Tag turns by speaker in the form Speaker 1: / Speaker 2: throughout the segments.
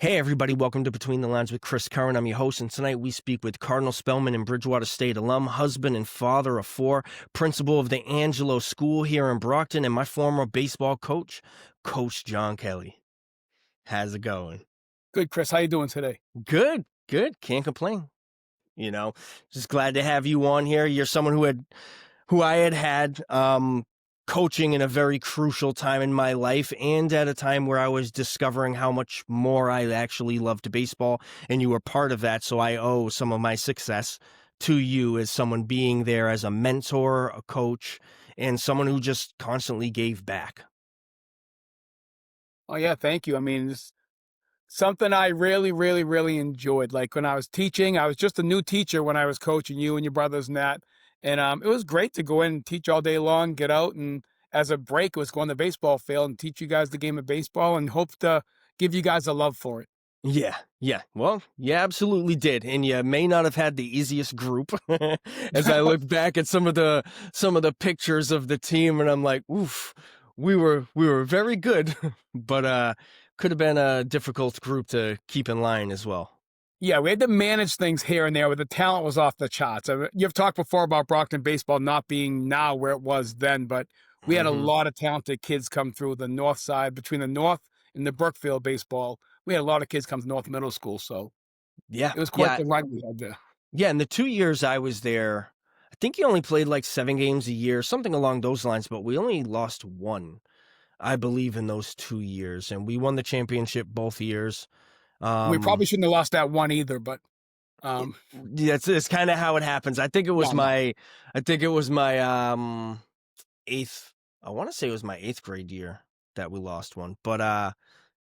Speaker 1: Hey everybody, welcome to Between the Lines with Chris Curran. I'm your host, and tonight we speak with Cardinal Spellman and Bridgewater State alum, husband and father of four, principal of the Angelo School here in Brockton, and my former baseball coach, Coach John Kelly. How's it going?
Speaker 2: Good, Chris. How you doing today?
Speaker 1: Good, good. Can't complain. Just glad to have you on here. You're someone who I had coaching in a very crucial time in my life, and at a time where I was discovering how much more I actually loved baseball, and you were part of that. So I owe some of my success to you as someone being there as a mentor, a coach, and someone who just constantly gave back.
Speaker 2: Oh yeah, thank you. I mean, it's something I really, really, really enjoyed. Like when I was teaching, I was just a new teacher when I was coaching you and your brothers and that. And it was great to go in and teach all day long, get out, and as a break was go on the baseball field and teach you guys the game of baseball and hope to give you guys a love for it.
Speaker 1: Yeah. Well, you absolutely did, and you may not have had the easiest group. As I look back at some of the pictures of the team, and I'm like, oof, we were very good, but could have been a difficult group to keep in line as well.
Speaker 2: Yeah, we had to manage things here and there, but the talent was off the charts. You've talked before about Brockton baseball not being now where it was then, but we had a
Speaker 1: hmm
Speaker 2: lot of talented kids come through the north side between the north and the Brookfield baseball. We had a lot of kids come to North Middle School, so
Speaker 1: Yeah,
Speaker 2: it was quite
Speaker 1: yeah,
Speaker 2: the run we had there.
Speaker 1: yeah. In the 2 years I was there, I think you only played like 7 games a year, something along those lines. But we only lost one, I believe, in those 2 years, and we won the championship both years.
Speaker 2: We probably
Speaker 1: Um,
Speaker 2: shouldn't have lost that one either, but
Speaker 1: it,
Speaker 2: um,
Speaker 1: yeah, it's kind of how it happens.
Speaker 2: no, no.
Speaker 1: I think it was my eighth. I want to say it was my eighth grade year that we lost one. But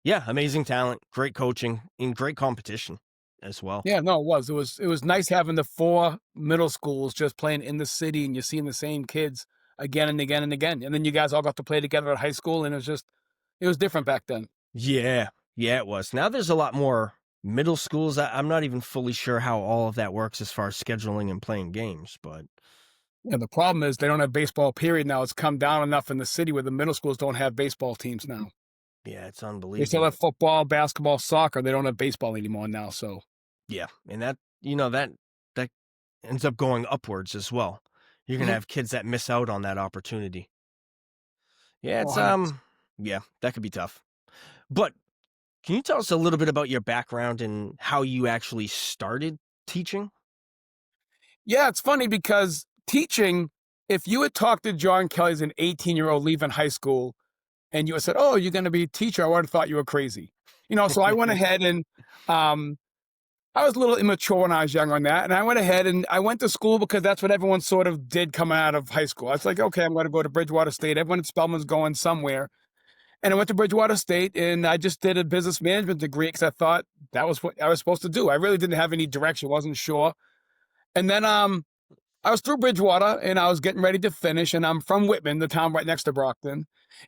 Speaker 1: yeah, amazing talent, great coaching, and great competition as well.
Speaker 2: Yeah, no, it was. It was nice having the four middle schools just playing in the city and you're seeing the same kids again and again and again. And then you guys all got to play together at high school and it was different back then.
Speaker 1: Yeah, yeah, it was. Now there's a lot more middle schools. I'm not even fully sure how all of that works as far as scheduling and playing games, but
Speaker 2: Yeah, the problem is they don't have baseball period now. It's come down enough in the city where the middle schools don't have baseball teams now.
Speaker 1: yeah, it's
Speaker 2: They still
Speaker 1: unbelievable.
Speaker 2: have football, basketball, soccer. They don't have baseball anymore now. So
Speaker 1: Yeah, and that ends up going upwards as well. You're gonna
Speaker 2: mhm.
Speaker 1: have kids that miss out on that opportunity. Yeah,
Speaker 2: Oh,
Speaker 1: it's
Speaker 2: 100%.
Speaker 1: yeah, that could be tough. But can you tell us a little bit about your background and how you actually started teaching?
Speaker 2: Yeah, it's funny because teaching, if you had talked to John Kelly as an 18-year-old leaving high school, and you had said, "Oh, you're going to be a teacher," I would have thought you were crazy. So I went ahead and um, I was a little immature when I was young on that, and I went ahead and I went to school because that's what everyone sort of did coming out of high school. I was like, okay, I'm going to go to Bridgewater State. Everyone at Spelman's going somewhere, and I went to Bridgewater State, and I just did a business management degree because I thought that was what I was supposed to do. I really didn't have any direction, wasn't sure, and then I was through Bridgewater and I was getting ready to finish. And I'm from Whitman, the town right next to Brockton.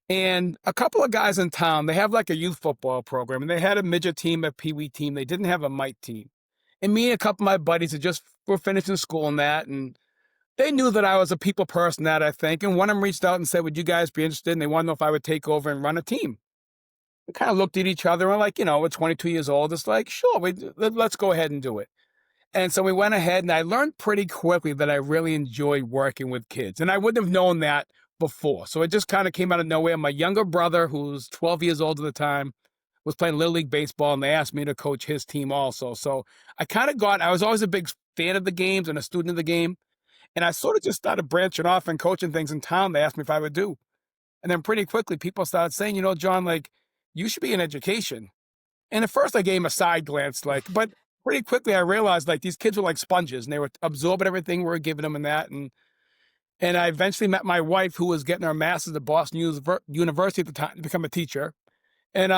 Speaker 2: And a couple of guys in town, they have like a youth football program and they had a midget team, a pee wee team. They didn't have a mite team. And me and a couple of my buddies had just were finishing school and that. And they knew that I was a people person, that I think. And one of them reached out and said, "Would you guys be interested?" And they wanted to know if I would take over and run a team. We kind of looked at each other and like, we're 22 years old. It's like, sure, let's go ahead and do it. And so we went ahead and I learned pretty quickly that I really enjoyed working with kids. And I wouldn't have known that before. So it just kind of came out of nowhere. My younger brother, who was 12 years old at the time, was playing Little League Baseball and they asked me to coach his team also. So I was always a big fan of the games and a student of the game. And I sort of just started branching off and coaching things in town they asked me if I would do. And then pretty quickly people started saying, John, like, you should be in education. And at first I gave him a side glance, but pretty quickly I realized like these kids were like sponges and they were absorbing everything we were giving them and that. And I eventually met my wife who was getting her master's at Boston University at the time to become a teacher. And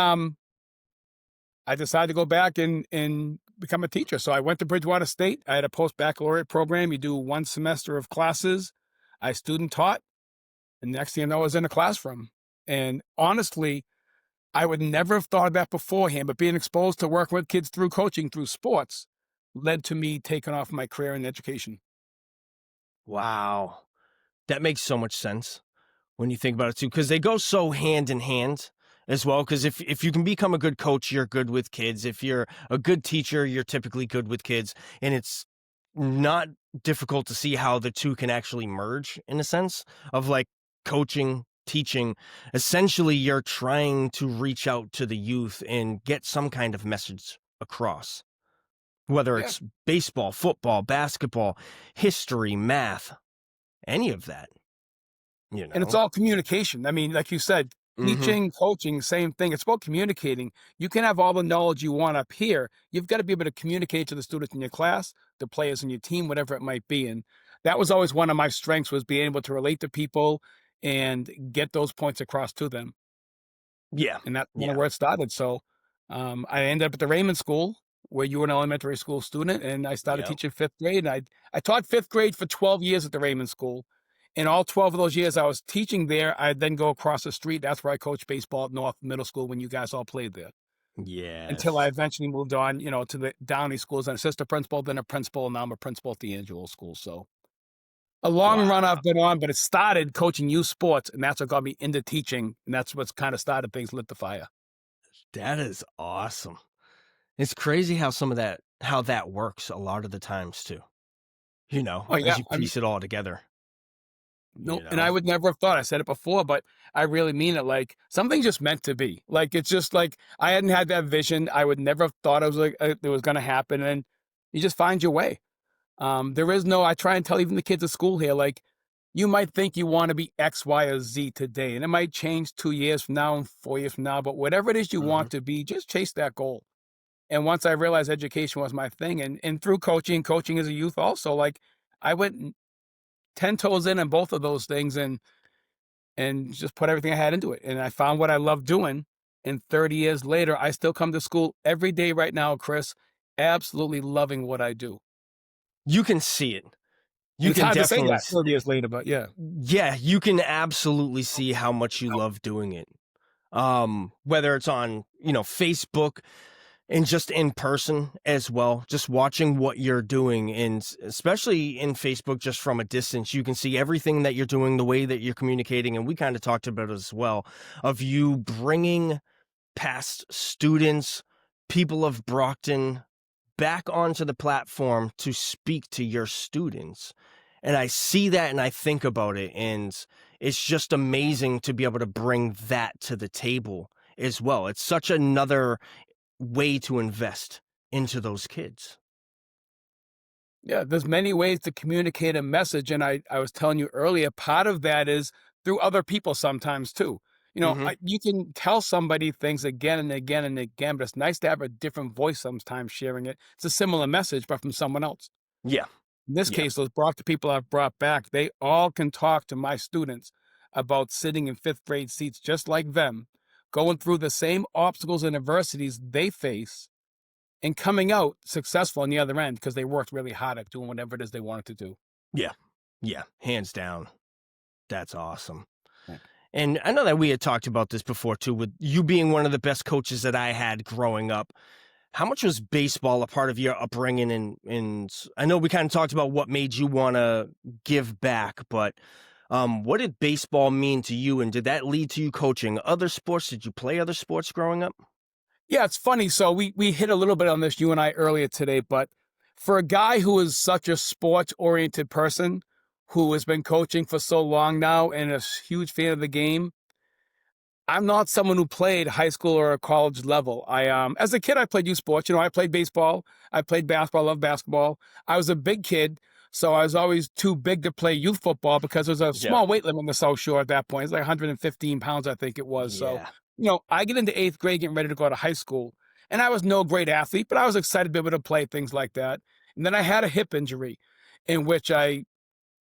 Speaker 2: I decided to go back and become a teacher. So I went to Bridgewater State. I had a post baccalaureate program. You do one semester of classes. I student taught. And next thing you know, I was in a classroom. And honestly, I would never have thought of that beforehand, but being exposed to working with kids through coaching, through sports, led to me taking off my career in education.
Speaker 1: Wow, that makes so much sense when you think about it too, because they go so hand in hand. as well. Because if you can become a good coach, you're good with kids. If you're a good teacher, you're typically good with kids. And it's not difficult to see how the two can actually merge in a sense of like coaching, teaching. Essentially, you're trying to reach out to the youth and get some kind of message across, whether
Speaker 2: Yeah.
Speaker 1: it's baseball, football, basketball, history, math, any of that, you
Speaker 2: And it's
Speaker 1: know?
Speaker 2: all communication. I mean, like you said,
Speaker 1: Hmm.
Speaker 2: teaching, coaching, same thing. It's about communicating. You can have all the knowledge you want up here. You've got to be able to communicate to the students in your class, the players in your team, whatever it might be. And that was always one of my strengths, was being able to relate to people and get those points across to them.
Speaker 1: Yeah.
Speaker 2: And that's kind of
Speaker 1: Yeah.
Speaker 2: where it started. So I ended up at the Raymond School, where you were an elementary school student, and I started
Speaker 1: Yeah.
Speaker 2: teaching fifth grade. And I taught fifth grade for 12 years at the Raymond School. In all 12 of those years I was teaching there, I'd then go across the street. That's where I coached baseball at North Middle School when you guys all played there. Until I
Speaker 1: Yes.
Speaker 2: eventually moved on, to the Downey School as an assistant principal, then a principal, and now I'm a principal at the Angelo School. So a long run
Speaker 1: Wow.
Speaker 2: I've been on, but it started coaching youth sports, and that's what got me into teaching, and that's what's kind of started things, lit the fire.
Speaker 1: That is awesome. It's crazy how how that works a lot of the times too,
Speaker 2: Oh yeah,
Speaker 1: as you
Speaker 2: I mean,
Speaker 1: piece it all together, you
Speaker 2: no, and I
Speaker 1: know?
Speaker 2: would never have thought. I said it before, but I really mean it. Like, something's just meant to be. Like, it's just like I hadn't had that vision. I would never have thought it was going to happen, and you just find your way. There is no. I try and tell even the kids at school here, like, you might think you want to be X, Y, or Z today, and it might change 2 years from now and 4 years from now. But whatever it is you
Speaker 1: Mhm.
Speaker 2: want to be, just chase that goal. And once I realized education was my thing, and through coaching as a youth also, like, I went 10 toes in on both of those things, and just put everything I had into it. And I found what I love doing. And 30 years later, I still come to school every day right now, Chris, absolutely loving what I do.
Speaker 1: You can see it.
Speaker 2: And
Speaker 1: You
Speaker 2: it's
Speaker 1: can
Speaker 2: hard to say
Speaker 1: definitely
Speaker 2: that 30 years later, but yeah.
Speaker 1: yeah, you can absolutely see how much you love doing it. Whether it's on, Facebook and just in person as well, just watching what you're doing, and especially in Facebook, just from a distance, you can see everything that you're doing, the way that you're communicating. And we kind of talked about it as well, of you bringing past students, people of Brockton, back onto the platform to speak to your students. And I see that and I think about it, and it's just amazing to be able to bring that to the table as well. It's such another way to invest into those kids.
Speaker 2: Yeah, there's many ways to communicate a message. And I was telling you earlier, part of that is through other people sometimes too.
Speaker 1: Hmm.
Speaker 2: You can tell somebody things again and again and again, but it's nice to have a different voice sometimes sharing it. It's a similar message, but from someone else.
Speaker 1: Yeah.
Speaker 2: In this
Speaker 1: Yeah.
Speaker 2: case, those brought to people I've brought back, they all can talk to my students about sitting in fifth grade seats just like them, going through the same obstacles and adversities they face, and coming out successful on the other end because they worked really hard at doing whatever it is they wanted to do.
Speaker 1: Yeah. Yeah. Hands down. That's awesome.
Speaker 2: Yeah.
Speaker 1: And I know that we had talked about this before too, with you being one of the best coaches that I had growing up. How much was baseball a part of your upbringing? And I know we kind of talked about what made you want to give back, but what did baseball mean to you? And did that lead to you coaching other sports? Did you play other sports growing up?
Speaker 2: Yeah, it's funny. So we hit a little bit on this, you and I, earlier today, but for a guy who is such a sports oriented person who has been coaching for so long now and a huge fan of the game, I'm not someone who played high school or a college level. As a kid, I played youth sports. I played baseball, I played basketball, I love basketball. I was a big kid, so I was always too big to play youth football because there was a
Speaker 1: Yeah.
Speaker 2: small weight limit in the South Shore at that point. It's like 115 pounds, I think it was. So,
Speaker 1: Yeah.
Speaker 2: I get into eighth grade, getting ready to go to high school, and I was no great athlete, but I was excited to be able to play things like that. And then I had a hip injury, in which I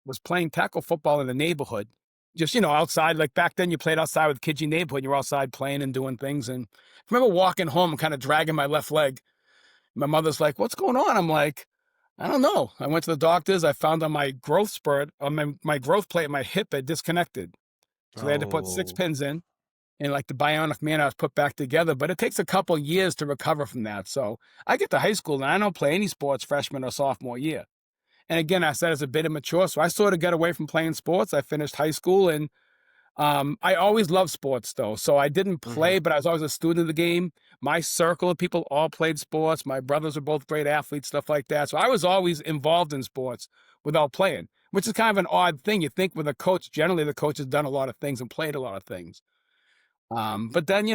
Speaker 2: was playing tackle football in the neighborhood. Just, outside. Like, back then you played outside with kids in your neighborhood. You're outside playing and doing things. And I remember walking home and kind of dragging my left leg. My mother's like, "What's going on?" I'm like, "I don't know." I went to the doctors. I found on my growth spurt, on my growth plate, my hip had disconnected. So they had to put six
Speaker 1: Oh,
Speaker 2: pins in. And like the bionic man, I was put back together. But it takes a couple years to recover from that. So I get to high school and I don't play any sports freshman or sophomore year. And again, I said it's a bit immature. So I sort of got away from playing sports. I finished high school and I always loved sports though. So I didn't
Speaker 1: Mhm.
Speaker 2: play, but I was always a student of the game. My circle of people all played sports. My brothers were both great athletes, stuff like that. So I was always involved in sports without playing, which is kind of an odd thing. You think with a coach, generally the coach has done a lot of things and played a lot of things. But then,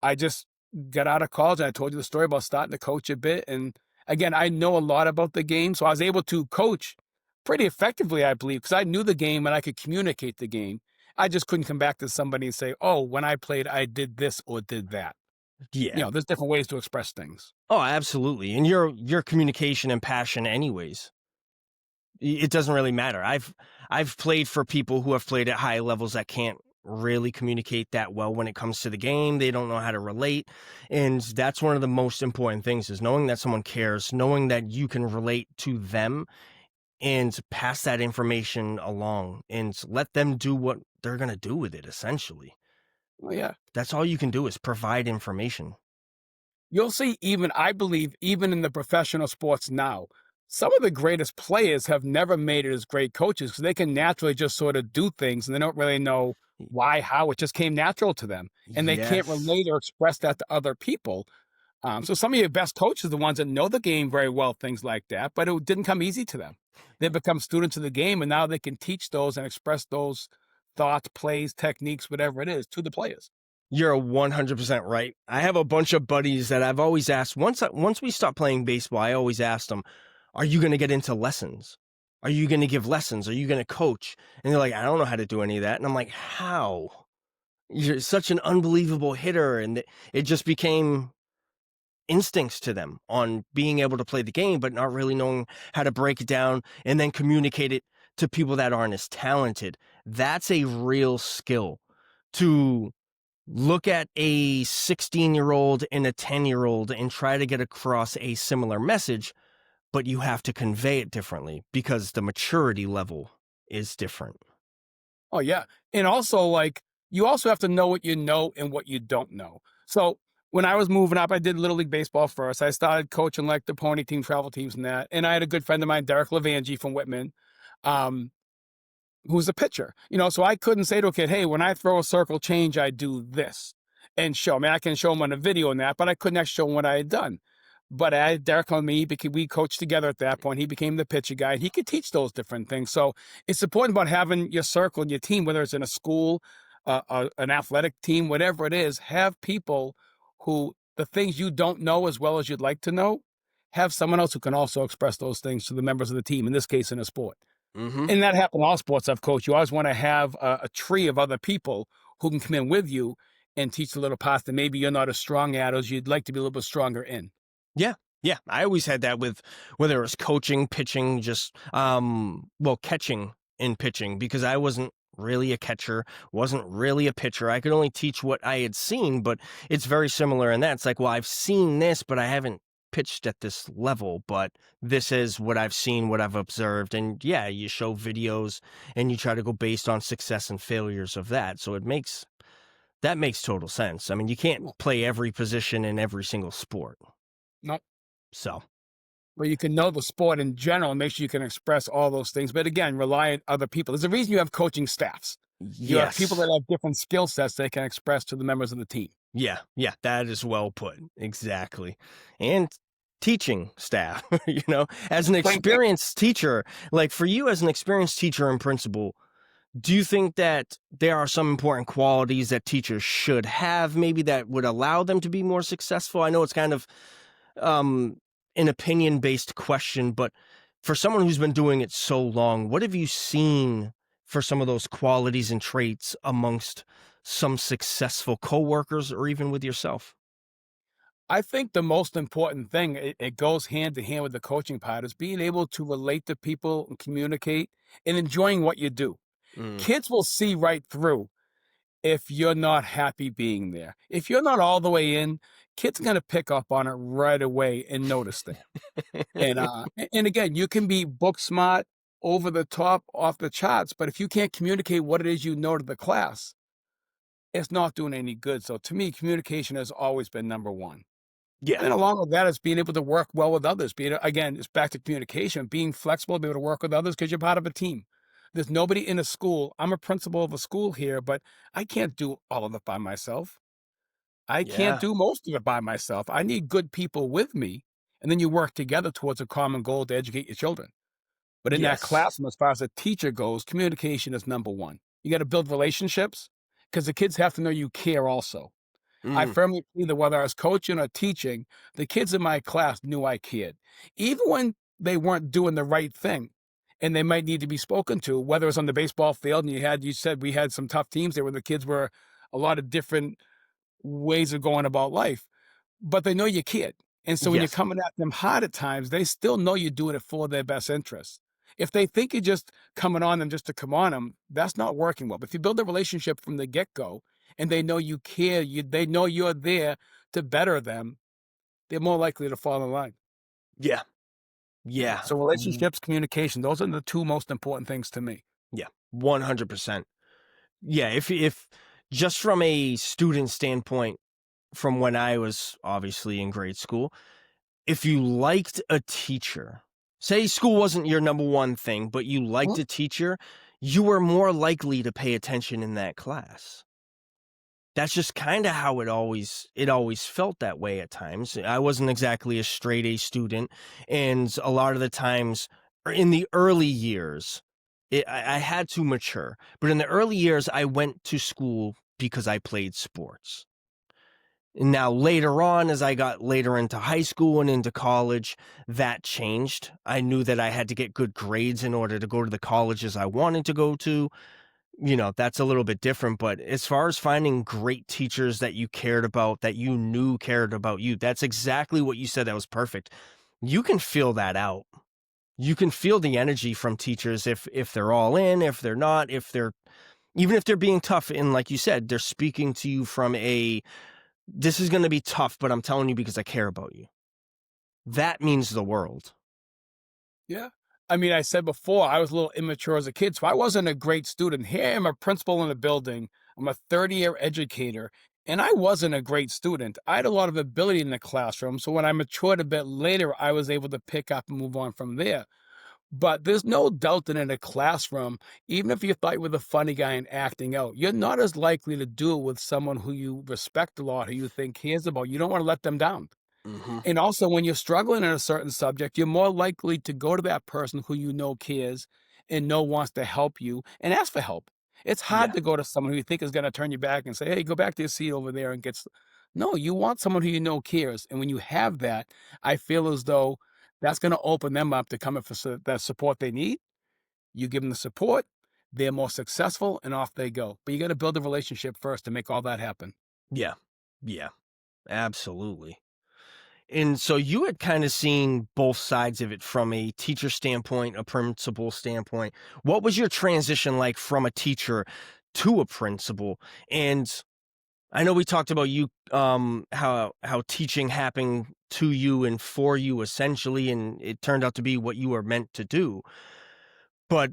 Speaker 2: I just got out of college. And I told you the story about starting to coach a bit. And again, I know a lot about the game. So I was able to coach pretty effectively, I believe, because I knew the game and I could communicate the game. I just couldn't come back to somebody and say, oh, when I played, I did this or did that.
Speaker 1: Yeah.
Speaker 2: There's different ways to express things.
Speaker 1: Oh, absolutely. And your communication and passion anyways. It doesn't really matter. I've played for people who have played at high levels that can't really communicate that well when it comes to the game. They don't know how to relate. And that's one of the most important things is knowing that someone cares, knowing that you can relate to them and pass that information along and let them do what they're going to do with it essentially.
Speaker 2: Well, yeah.
Speaker 1: That's all you can do is provide information.
Speaker 2: You'll see even I believe even in the professional sports now, some of the greatest players have never made it as great coaches because they can naturally just sort of do things and they don't really know
Speaker 1: Y-
Speaker 2: why, how. It just came natural to them, and they can't
Speaker 1: Yes.
Speaker 2: relate or express that to other people. So some of your best coaches are the ones that know the game very well, things like that, but it didn't come easy to them. They become students of the game, and now they can teach those and express those thoughts, plays, techniques, whatever it is, to the players.
Speaker 1: You're 100% right. I have a bunch of buddies that I've always asked once we stopped playing baseball, I always asked them, "Are you going to get into lessons? Are you going to give lessons? Are you going to coach?" And they're like, "I don't know how to do any of that." And I'm like, "How? You're such an unbelievable hitter." And it just became instincts to them on being able to play the game, but not really knowing how to break it down and then communicate it to people that aren't as talented. That's a real skill to look at a 16-year-old and a 10-year-old and try to get across a similar message, but you have to convey it differently because the maturity level is different.
Speaker 2: Oh, yeah. And also, like, you also have to know what you know and what you don't know. So when I was moving up, I did Little League Baseball first. I started coaching like the pony team, travel teams, and that. And I had a good friend of mine, Derek Levangie from Whitman. Um, who's a pitcher. So I couldn't say to a kid, hey, when I throw a circle change, I do this and show. I mean, I can show him on a video and that, but I couldn't actually show him what I had done. But I had Derek on me because we coached together at that point. He became the pitcher guy. He could teach those different things. So it's important about having your circle and your team, whether it's in a school, an athletic team, whatever it is, have people who the things you don't know as well as you'd like to know, have someone else who can also express those things to the members of the team, in this case, in a sport.
Speaker 1: Mm-hmm.
Speaker 2: And that happened in all sports I've coached. You always want to have a tree of other people who can come in with you and teach the little parts that maybe you're not as strong at as you'd like to be a little bit stronger in.
Speaker 1: Yeah. Yeah. I always had that with whether it was coaching, pitching, just catching and pitching because I wasn't really a catcher, wasn't really a pitcher. I could only teach what I had seen, but it's very similar in that. It's like, well, I've seen this, but I haven't pitched at this level, but this is what I've seen, what I've observed. And yeah, you show videos and you try to go based on success and failures of that. So that makes total sense. I mean, you can't
Speaker 2: Yeah.
Speaker 1: play every position in every single sport.
Speaker 2: Not
Speaker 1: So,
Speaker 2: where you can know the sport in general and make sure you can express all those things. But again, rely on other people. There's a reason you have coaching staffs. You have people
Speaker 1: yes.
Speaker 2: that have different skill sets they can express to the members of the team.
Speaker 1: Yeah, yeah, that is well put. Exactly. And teaching staff, as an
Speaker 2: Same thing.
Speaker 1: experienced teacher, like for you as an experienced teacher and principal, do you think that there are some important qualities that teachers should have, maybe that would allow them to be more successful? I know it's kind of um, an opinion based question, but for someone who's been doing it so long, what have you seen for some of those qualities and traits amongst some successful coworkers or even with yourself?
Speaker 2: I think the most important thing, it goes hand to hand with the coaching part, is being able to relate to people and communicate and enjoying what you do.
Speaker 1: Mm.
Speaker 2: Kids will see right through if you're not happy being there. If you're not all the way in, kids are gonna pick up on it right away and notice that. And again, you can be book smart, over the top, off the charts, but if you can't communicate what it is you know to the class, it's not doing any good. So to me, communication has always been number one.
Speaker 1: Yeah.
Speaker 2: And along with that is being able to work well with others. Again, it's back to communication, being flexible, be able to work with others because you're part of a team. There's nobody in a school. I'm a principal of a school here, but I can't do all of it by myself. I can't
Speaker 1: Yeah.
Speaker 2: do most of it by myself. I need good people with me, and then you work together towards a common goal to educate your children. But in that
Speaker 1: Yes.
Speaker 2: classroom, as far as a teacher goes, communication is number one. You got to build relationships because the kids have to know you care also. I
Speaker 1: Mm.
Speaker 2: firmly believe that whether I was coaching or teaching, the kids in my class knew I cared. Even when they weren't doing the right thing and they might need to be spoken to, whether it was on the baseball field and you said we had some tough teams there where the kids were a lot of different ways of going about life, but they know you kid. And so when you're
Speaker 1: Yes.
Speaker 2: coming at them hard at times, they still know you're doing it for their best interests. If they think you're just coming on them just to come on them, that's not working well. But if you build a relationship from the get go and they know you care, they know you're there to better them, they're more likely to fall in line.
Speaker 1: Yeah.
Speaker 2: Yeah.
Speaker 1: Yeah.
Speaker 2: So relationships, communication, those are the two most important things to me.
Speaker 1: Yeah. 100%. Yeah. If just from a student standpoint, from when I was obviously in grade school, if you liked a teacher, say school wasn't your number one thing, but you liked
Speaker 2: Mhm.
Speaker 1: a teacher, you were more likely to pay attention in that class. That's just kinda how it always felt that way at times. I wasn't exactly a straight A student, and a lot of the times, in the early years, I had to mature, but in the early years, I went to school because I played sports. Now, later on, as I got later into high school and into college, that changed. I knew that I had to get good grades in order to go to the colleges I wanted to go to. That's a little bit different. But as far as finding great teachers that you cared about, that you knew cared about you, that's exactly what you said. That was perfect. You can feel that out. You can feel the energy from teachers if they're all in, if they're not, if they're even if they're being tough. And like you said, they're speaking to you from a this is going to be tough, but I'm telling you because I care about you. That means the world.
Speaker 2: Yeah. I mean, I said before, I was a little immature as a kid, so I wasn't a great student. Here I am a principal in a building. I'm a 30-year educator, and I wasn't a great student. I had a lot of ability in the classroom, so when I matured a bit later, I was able to pick up and move on from there. But there's no doubt that in a classroom, even if you thought you were the funny guy and acting out, you're not as likely to do it with someone who you respect a lot, who you think cares about. You don't want to let them down.
Speaker 1: Hmm.
Speaker 2: And also, when you're struggling in a certain subject, you're more likely to go to that person who you know cares and know wants to help you and ask for help. It's hard
Speaker 1: Yeah.
Speaker 2: to go to someone who you think is going to turn you back and say, "Hey, go back to your seat over there and get." No, you want someone who you know cares. And when you have that, I feel as though that's going to open them up to come in for that support they need. You give them the support, they're more successful, and off they go. But you got to build a relationship first to make all that happen.
Speaker 1: Yeah. Yeah. Absolutely. And so you had kind of seen both sides of it from a teacher standpoint, a principal standpoint. What was your transition like from a teacher to a principal? And I know we talked about you how teaching happened to you and for you essentially, and it turned out to be what you were meant to do. But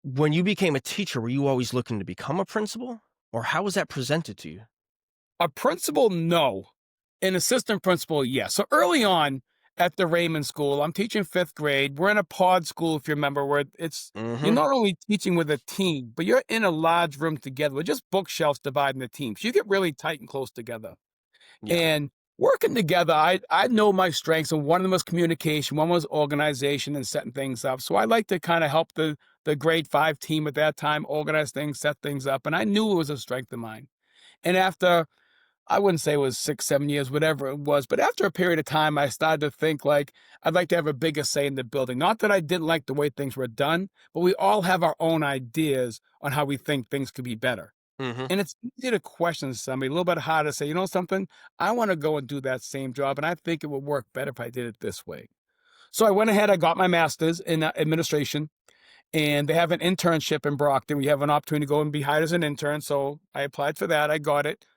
Speaker 1: when you became a teacher, were you always looking to become a principal? Or how was that presented to you?
Speaker 2: A principal, no. An assistant principal, yes. So early on at the Raymond School, I'm teaching fifth grade. We're in a pod school, if you remember, where you're
Speaker 1: Mhm.
Speaker 2: not only teaching with a team, but you're in a large room together with just bookshelves dividing the teams. You get really tight and close together.
Speaker 1: Yeah.
Speaker 2: And working together, I know my strengths, and one of them was communication, one was organization and setting things up. So I like to kind of help the grade 5 team at that time organize things, set things up, and I knew it was a strength of mine. And after I wouldn't say it was 6, 7 years, whatever it was, but after a period of time, I started to think like I'd like to have a bigger say in the building. Not that I didn't like the way things were done, but we all have our own ideas on how we think things could be better.
Speaker 1: Mhm.
Speaker 2: And it's easy to question somebody, a little bit harder to say, you know something, I want to go and do that same job, and I think it would work better if I did it this way. So I went ahead, I got my master's in administration, and they have an internship in Brockton. We have an opportunity to go and be hired as an intern. So I applied for that. I got it.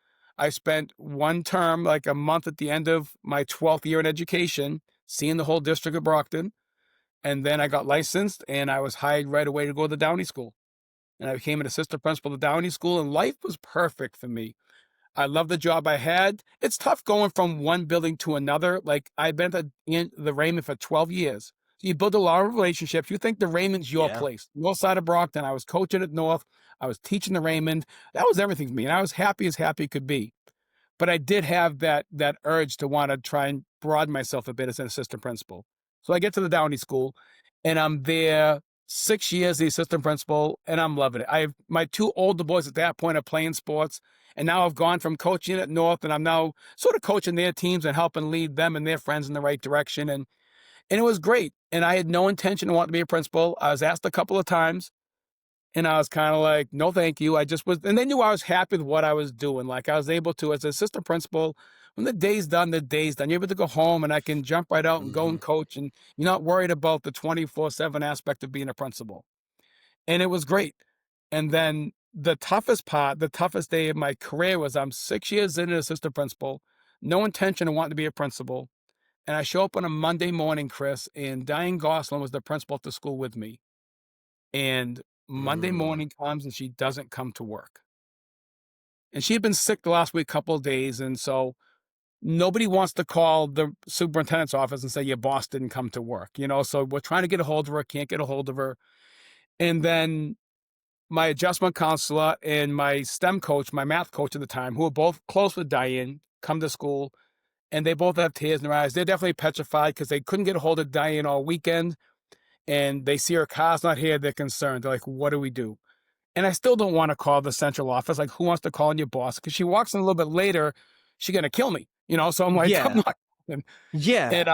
Speaker 2: I spent one term, like a month at the end of my 12th year in education, seeing the whole district of Brockton. And then I got licensed and I was hired right away to go to the Downey School. And I became an assistant principal at Downey School, and life was perfect for me. I love the job I had. It's tough going from one building to another. Like I've been at the Raymond for 12 years. So you build a lot of relationships. You think the Raymond's your
Speaker 1: Yeah.
Speaker 2: place. North side of Brockton, I was coaching at North. I was teaching the Raymond. That was everything for me, and I was happy as happy could be. But I did have that urge to wanna try and broaden myself a bit as an assistant principal. So I get to the Downey School, and I'm there 6 years, the assistant principal, and I'm loving it. I have my 2 older boys at that point are playing sports, and now I've gone from coaching at North, and I'm now sort of coaching their teams and helping lead them and their friends in the right direction, and it was great, and I had no intention of wanting to be a principal. I was asked a couple of times, and I was kinda like, "No, thank you." I just was and they knew I was happy with what I was doing. Like, I was able to, as assistant principal, when the day's done, the day's done. You're able to go home, and I can jump right out and go
Speaker 1: Hmm.
Speaker 2: and coach, and you're not worried about the 24/7 aspect of being a principal. And it was great. And then the toughest part, the toughest day of my career was I'm 6 years in as assistant principal, no intention of wanting to be a principal, and I show up on a Monday morning, Chris, and Diane Gosselin was the principal at the school with me. And Monday
Speaker 1: Mm.
Speaker 2: morning comes and she doesn't come to work. And she had been sick the last week, couple of days. And so nobody wants to call the superintendent's office and say your boss didn't come to work, So we're trying to get a hold of her, can't get a hold of her. And then my adjustment counselor and my STEM coach, my math coach at the time, who were both close with Diane, come to school and they both have tears in their eyes. They're definitely petrified because they couldn't get a hold of Diane all weekend. And they see her car's not here. They're concerned. They're like, what do we do? And I still don't want to call the central office. Like, who wants to call on your boss? Because she walks in a little bit later, she's gonna kill me, So I'm like, I'm
Speaker 1: Yeah.
Speaker 2: not. And,
Speaker 1: Yeah.
Speaker 2: and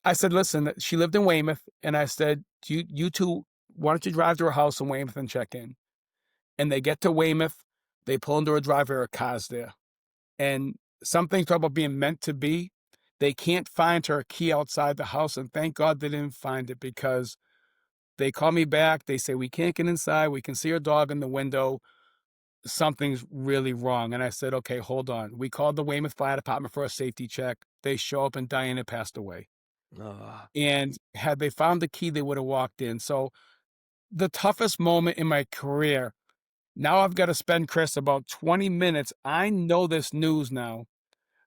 Speaker 2: I said, listen, she lived in Weymouth, and I said, you two, why don't you drive to her house in Weymouth and check in? And they get to Weymouth, they pull into her driveway, her car's there, and some things talk about being meant to be. They can't find her key outside the house, and thank God they didn't find it because they call me back. They say, we can't get inside. We can see her dog in the window. Something's really wrong. And I said, okay, hold on. We called the Weymouth Fire Department for a safety check. They show up and Diana passed away.
Speaker 1: Uh,
Speaker 2: And had they found the key, they would have walked in. So the toughest moment in my career, now I've got to spend, Chris, about 20 minutes. I know this news now.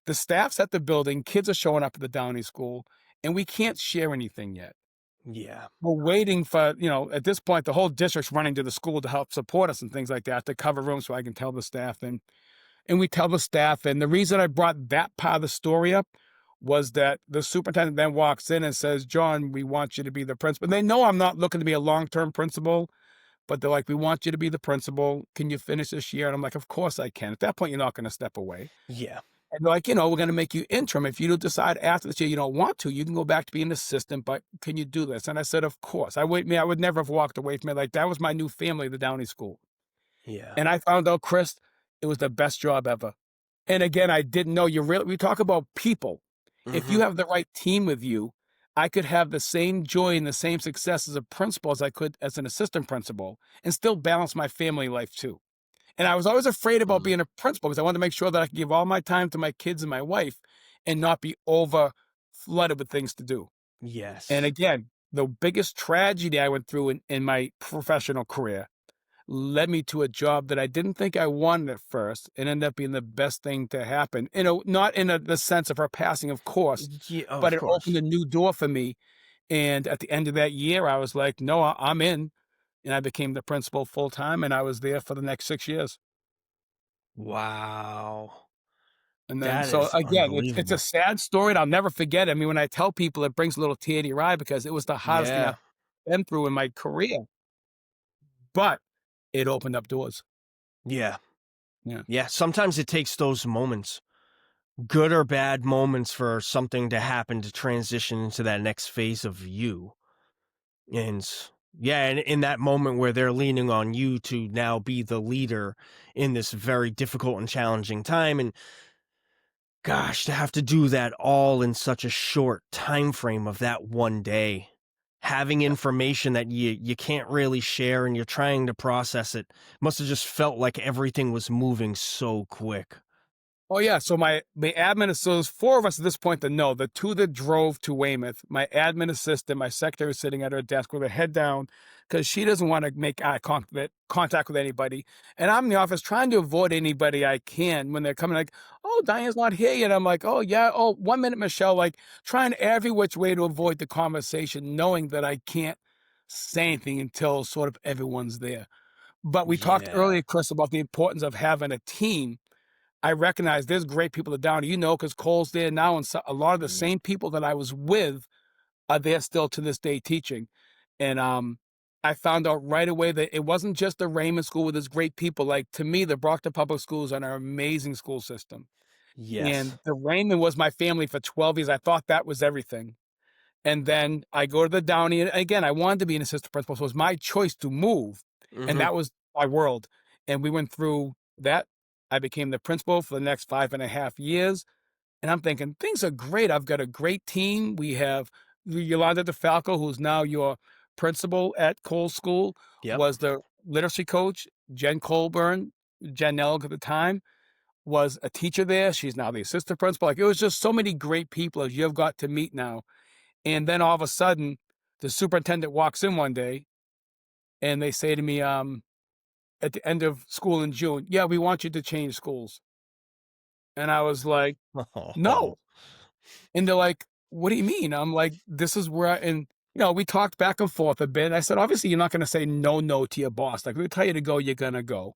Speaker 2: The staff's at the building, kids are showing up at the Downey School, and we can't share anything yet.
Speaker 1: yeah.
Speaker 2: We're waiting for, at this point, the whole district's running to the school to help support us and things like that, to cover rooms so I can tell the staff. And we tell the staff. And the reason I brought that part of the story up was that the superintendent then walks in and says, John, we want you to be the principal. And they know I'm not looking to be a long-term principal, but they're like, we want you to be the principal. Can you finish this year? And I'm like, of course I can. At that point, you're not going to step away.
Speaker 1: Yeah.
Speaker 2: And they're like, we're going to make you interim. If you do decide after this year you don't want to, you can go back to being an assistant, but can you do this? And I said, of course. I would never have walked away from it. Like, that was my new family, the Downey School.
Speaker 1: Yeah.
Speaker 2: And I found out, Chris, it was the best job ever. And again, I didn't know we talk about people. If
Speaker 1: Hmm.
Speaker 2: you have the right team with you, I could have the same joy and the same success as a principal as I could as an assistant principal and still balance my family life too. And I was always afraid about
Speaker 1: Mm.
Speaker 2: being a principal because I wanted to make sure that I could give all my time to my kids and my wife and not be over flooded with things to do. And
Speaker 1: Yes.
Speaker 2: again, the biggest tragedy I went through in my professional career led me to a job that I didn't think I wanted at first and ended up being the best thing to happen. Not in the sense of her passing, of course,
Speaker 1: Yeah.
Speaker 2: but
Speaker 1: Of
Speaker 2: it opened
Speaker 1: course.
Speaker 2: a new door for me. And at the end of that year, I was like, no, I'm in. And I became the principal full time, and I was there for the next 6 years.
Speaker 1: Wow.
Speaker 2: And then,
Speaker 1: That
Speaker 2: so
Speaker 1: is
Speaker 2: again, it's a
Speaker 1: unbelievable.
Speaker 2: sad story, and I'll never forget it. I mean, when I tell people, it brings a little tear to your eye because it was the hardest thing I've
Speaker 1: Yeah.
Speaker 2: been through in my career, but it opened up doors.
Speaker 1: Yeah.
Speaker 2: Yeah.
Speaker 1: Yeah. Sometimes it takes those moments, good or bad moments, for something to happen to transition into that next phase of you. And yeah, and in that moment where they're leaning on you to now be the leader in this very difficult and challenging time, and gosh, to have to do that all in such a short time frame of that one day, having
Speaker 2: Yeah.
Speaker 1: information that you can't really share and you're trying to process it, must have just felt like everything was moving so quick.
Speaker 2: Oh yeah, so my admin so there's 4 of us at this point that know. The 2 that drove to Weymouth, my admin assistant, my secretary is sitting at her desk with her head down because she doesn't want to make contact with anybody. And I'm in the office trying to avoid anybody I can when they're coming like, "Oh, Diane's not here yet." I'm like, "Oh yeah, oh, 1 minute, Michelle," like trying every which way to avoid the conversation, knowing that I can't say anything until sort of everyone's there. But we talked
Speaker 1: Yeah.
Speaker 2: earlier, Chris, about the importance of having a team. I recognize there's great people at Downey, because Cole's there now, and a lot of the
Speaker 1: Yeah.
Speaker 2: same people that I was with are there still to this day teaching. And I found out right away that it wasn't just the Raymond School with its great people. Like to me, the Brockton Public Schools are an amazing school system.
Speaker 1: Yes.
Speaker 2: And the Raymond was my family for 12 years. I thought that was everything. And then I go to the Downey, and again, I wanted to be an assistant principal, so it was my choice to move, and
Speaker 1: Hmm.
Speaker 2: that was my world. And we went through that. I became the principal for the next 5.5 years, and I'm thinking things are great. I've got a great team. We have Yolanda DeFalco, who's now your principal at Cole School,
Speaker 1: Yep.
Speaker 2: was the literacy coach. Jen Colburn, Jen Nelg at the time, was a teacher there. She's now the assistant principal. Like it was just so many great people as you've got to meet now. And then all of a sudden, the superintendent walks in one day and they say to me, at the end of school in June, "Yeah, we want you to change schools." And I was like,
Speaker 1: Oh,
Speaker 2: "No." And they're like, "What do you mean?" I'm like, "This is where and we talked back and forth a bit. I said, obviously, you're not going to say no to your boss. Like, we tell you to go, you're going to go.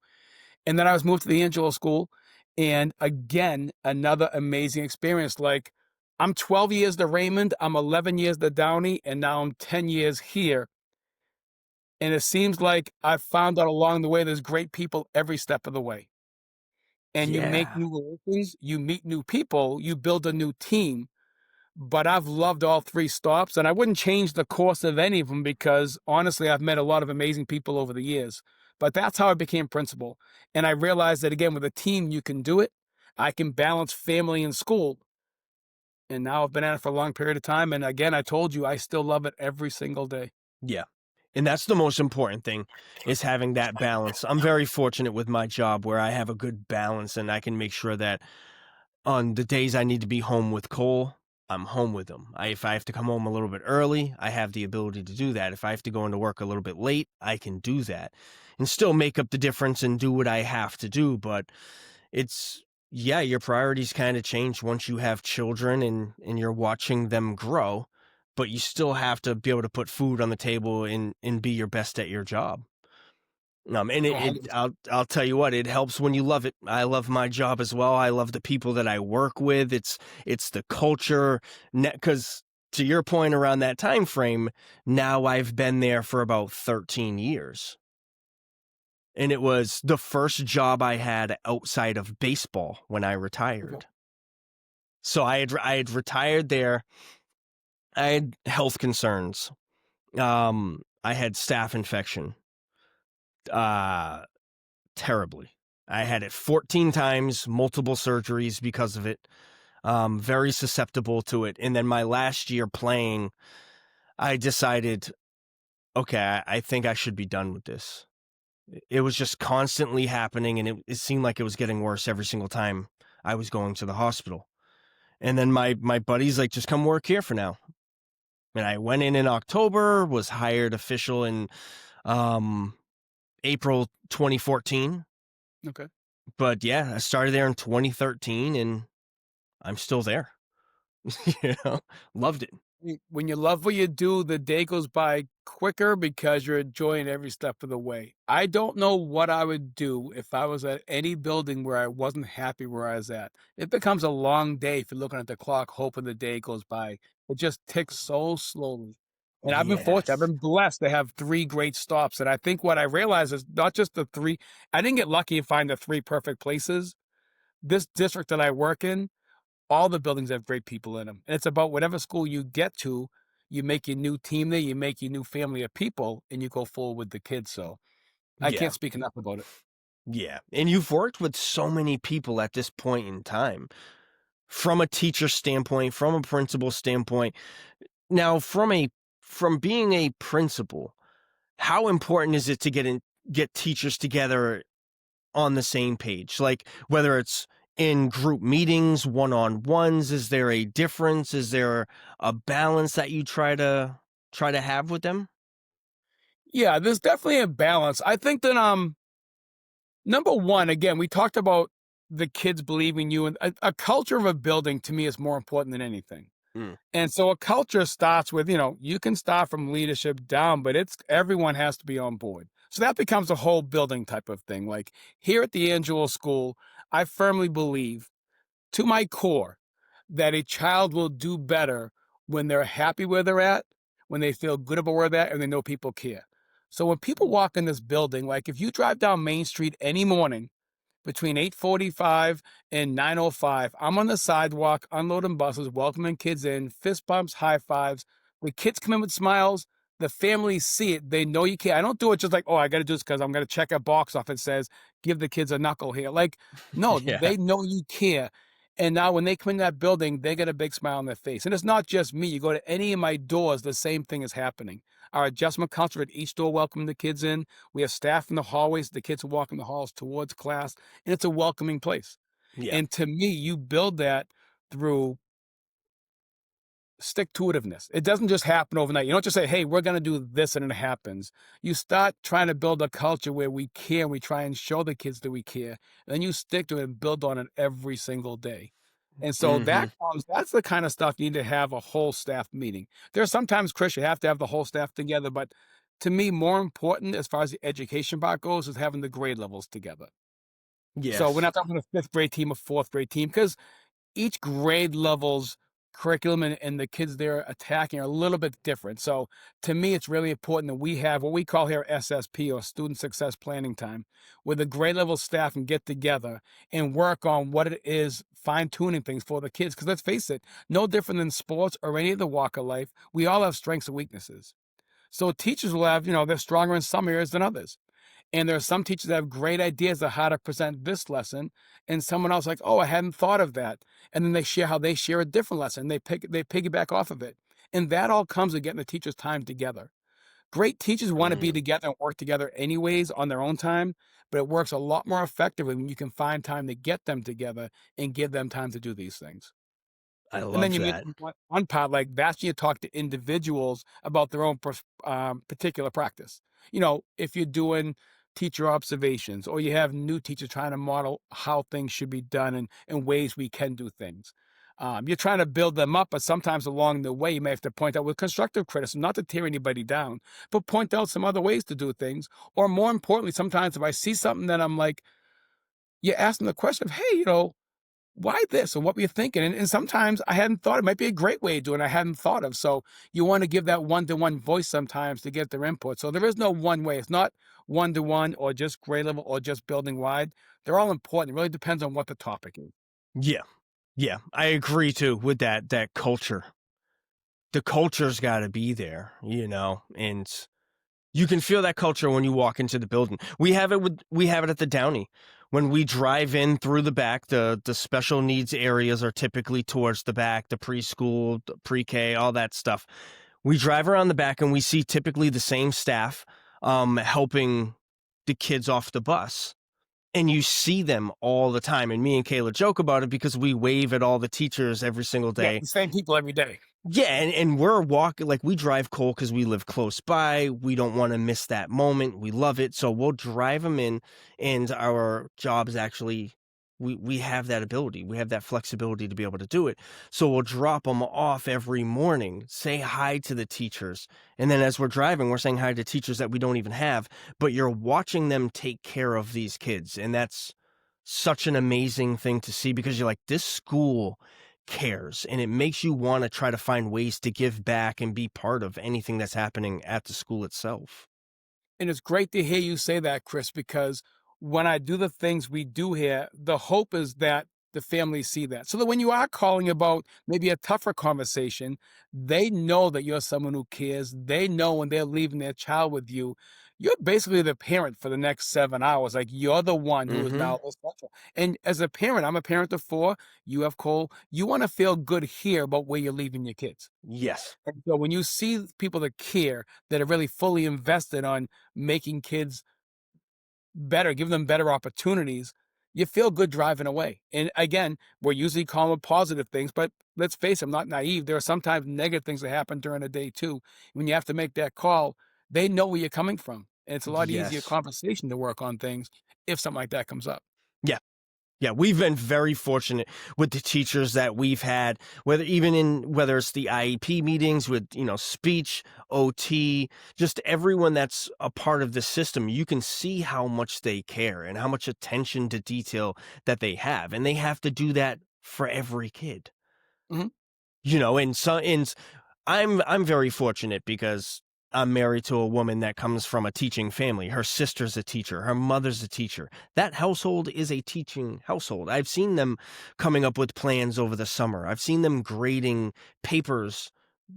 Speaker 2: And then I was moved to the Angelo School. And again, another amazing experience. Like, I'm 12 years to Raymond, I'm 11 years to Downey, and now I'm 10 years here. And it seems like I've found out along the way there's great people every step of the way. And you make
Speaker 1: yeah.
Speaker 2: new relations, you meet new people, you build a new team. But I've loved all 3 stops, and I wouldn't change the course of any of them because honestly, I've met a lot of amazing people over the years. But that's how I became principal. And I realized that again, with a team, you can do it. I can balance family and school. And now I've been at it for a long period of time. And again, I told you, I still love it every single day.
Speaker 1: Yeah. And that's the most important thing is having that balance. I'm very fortunate with my job where I have a good balance and I can make sure that on the days I need to be home with Cole, I'm home with him. If I have to come home a little bit early, I have the ability to do that. If I have to go into work a little bit late, I can do that and still make up the difference and do what I have to do. But it's, yeah, your priorities kind of change once you have children and you're watching them grow, but you still have to be able to put food on the table and be your best at your job. And
Speaker 2: Oh, 100%.
Speaker 1: I'll tell you what, it helps when you love it. I love my job as well. I love the people that I work with. It's the culture, because to your point around that time frame, now I've been there for about 13 years. And it was the first job I had outside of baseball when I retired. So I had retired there. I had health concerns. I had staph infection. Uh Terribly. I had it 14 times, multiple surgeries because of it. Very susceptible to it. And then my last year playing, I decided, okay, I think I should be done with this. It was just constantly happening, and it seemed like it was getting worse every single time I was going to the hospital. And then my buddy's like, just come work here for now. And I went in October, was hired official in um, April 2014.
Speaker 2: Okay.
Speaker 1: But yeah, I started there in 2013 and I'm still there. you know, Loved it.
Speaker 2: When you love what you do, the day goes by quicker because you're enjoying every step of the way. I don't know what I would do if I was at any building where I wasn't happy where I was at. It becomes a long day if you're looking at the clock, hoping the day goes by. It just ticks so slowly. And I've been fortunate. I've
Speaker 1: Yes.
Speaker 2: been blessed to have 3 great stops. And I think what I realized is not just the 3, I didn't get lucky and find the 3 perfect places. This district that I work in, all the buildings have great people in them. And it's about whatever school you get to, you make your new team there, you make your new family of people, and you go forward with the kids. So I
Speaker 1: Yeah.
Speaker 2: can't speak enough about it.
Speaker 1: Yeah. And you've worked with so many people at this point in time from a teacher standpoint, from a principal standpoint. Now, from being a principal, how important is it to get teachers together on the same page? Like whether it's in group meetings, one-on-ones? Is there a difference? Is there a balance that you try to have with them?
Speaker 2: Yeah, there's definitely a balance. I think that number one, again, we talked about the kids believing you, and a culture of a building to me is more important than anything.
Speaker 1: Mm,
Speaker 2: And so a culture starts with, you can start from leadership down, but it's everyone has to be on board. So that becomes a whole building type of thing. Like here at the Angelo School, I firmly believe to my core that a child will do better when they're happy where they're at, when they feel good about where they're at, and they know people care. So when people walk in this building, like if you drive down Main Street any morning, between 8:45 and 9:05, I'm on the sidewalk unloading buses, welcoming kids in, fist bumps, high fives. The kids come in with smiles. The families see it. They know you care. I don't do it just like, oh, I got to do this because I'm going to check a box off. It says, give the kids a knuckle here. Like, no,
Speaker 1: yeah.
Speaker 2: they know you care. And now when they come in that building, they get a big smile on their face. And it's not just me. You go to any of my doors, the same thing is happening. Our adjustment counselor at each door welcoming the kids in. We have staff in the hallways. The kids are walking the halls towards class, and it's a welcoming place.
Speaker 1: Yeah.
Speaker 2: And to me, you build that through stick to itiveness. It doesn't just happen overnight. You don't just say, hey, we're going to do this and it happens. You start trying to build a culture where we care and we try and show the kids that we care. And then you stick to it and build on it every single day. And so
Speaker 1: Mhm.
Speaker 2: that's the kind of stuff you need to have a whole staff meeting. There's sometimes, Chris, you have to have the whole staff together. But to me, more important as far as the education part goes is having the grade levels together. So we're
Speaker 1: Yes.
Speaker 2: not talking about a fifth grade team, a fourth grade team, because each grade level's curriculum and the kids they're attacking are a little bit different. So to me, it's really important that we have what we call here SSP or Student Success Planning Time, where the grade level staff can get together and work on what it is, fine tuning things for the kids. Because let's face it, no different than sports or any other walk of life, we all have strengths and weaknesses. So teachers will have, they're stronger in some areas than others. And there are some teachers that have great ideas of how to present this lesson, and someone else like, oh, I hadn't thought of that. And then they share how they share a different lesson. They piggyback off of it. And that all comes with getting the teachers' time together. Great teachers want to be
Speaker 1: Mm,
Speaker 2: together and work together anyways on their own time, but it works a lot more effectively when you can find time to get them together and give them time to do these things.
Speaker 1: I
Speaker 2: And then
Speaker 1: love
Speaker 2: you made
Speaker 1: that.
Speaker 2: one part, like that's when you talk to individuals about their own particular practice. If you're doing teacher observations or you have new teachers trying to model how things should be done and ways we can do things. You're trying to build them up, but sometimes along the way, you may have to point out with constructive criticism, not to tear anybody down, but point out some other ways to do things. Or more importantly, sometimes if I see something that I'm like, you ask them the question of, hey, why this and what were you thinking? And sometimes I hadn't thought it might be a great way to do it. I hadn't thought of. So you want to give that one-to-one voice sometimes to get their input. So there is no one way. It's not one-to-one or just grade level or just building wide. They're all important. It really depends on what the topic is.
Speaker 1: Yeah. Yeah. I agree too with that culture. The culture's gotta be there, and you can feel that culture when you walk into the building. We have it at the Downey. When we drive in through the back, the special needs areas are typically towards the back, the preschool, the pre-K, all that stuff. We drive around the back and we see typically the same staff helping the kids off the bus. And you see them all the time. And me and Kayla joke about it because we wave at all the teachers every single
Speaker 2: Yeah,
Speaker 1: day.
Speaker 2: the same people every day.
Speaker 1: Yeah, and we're walking, like, we drive Cole because we live close by. We don't want to miss that moment. We love it. So we'll drive them in, and our job is actually, we have that ability. We have that flexibility to be able to do it. So we'll drop them off every morning, say hi to the teachers. And then as we're driving, we're saying hi to teachers that we don't even have, but you're watching them take care of these kids. And that's such an amazing thing to see because you're like, this school cares, and it makes you want to try to find ways to give back and be part of anything that's happening at the school itself.
Speaker 2: And it's great to hear you say that, Chris, because when I do the things we do here, the hope is that the families see that. So that when you are calling about maybe a tougher conversation, they know that you're someone who cares. They know when they're leaving their child with you, you're basically the parent for the next 7 hours. Like you're the one who is
Speaker 1: Mm-hmm.
Speaker 2: now essential. And as a parent, I'm a parent of four. You have Cole. You want to feel good here about where you're leaving your kids.
Speaker 1: Yes.
Speaker 2: And so when you see people that care, that are really fully invested on making kids better, give them better opportunities, you feel good driving away. And again, we're usually calling with positive things, but let's face it, I'm not naive. There are sometimes negative things that happen during the day too. When you have to make that call, they know where you're coming from. And it's a lot easier
Speaker 1: Yes.
Speaker 2: conversation to work on things if something like that comes up.
Speaker 1: Yeah. Yeah, we've been very fortunate with the teachers that we've had, whether it's the IEP meetings with, speech, OT, just everyone that's a part of the system. You can see how much they care and how much attention to detail that they have. And they have to do that for every kid.
Speaker 2: Mhm.
Speaker 1: And I'm very fortunate because I'm married to a woman that comes from a teaching family. Her sister's a teacher, her mother's a teacher. That household is a teaching household. I've seen them coming up with plans over the summer. I've seen them grading papers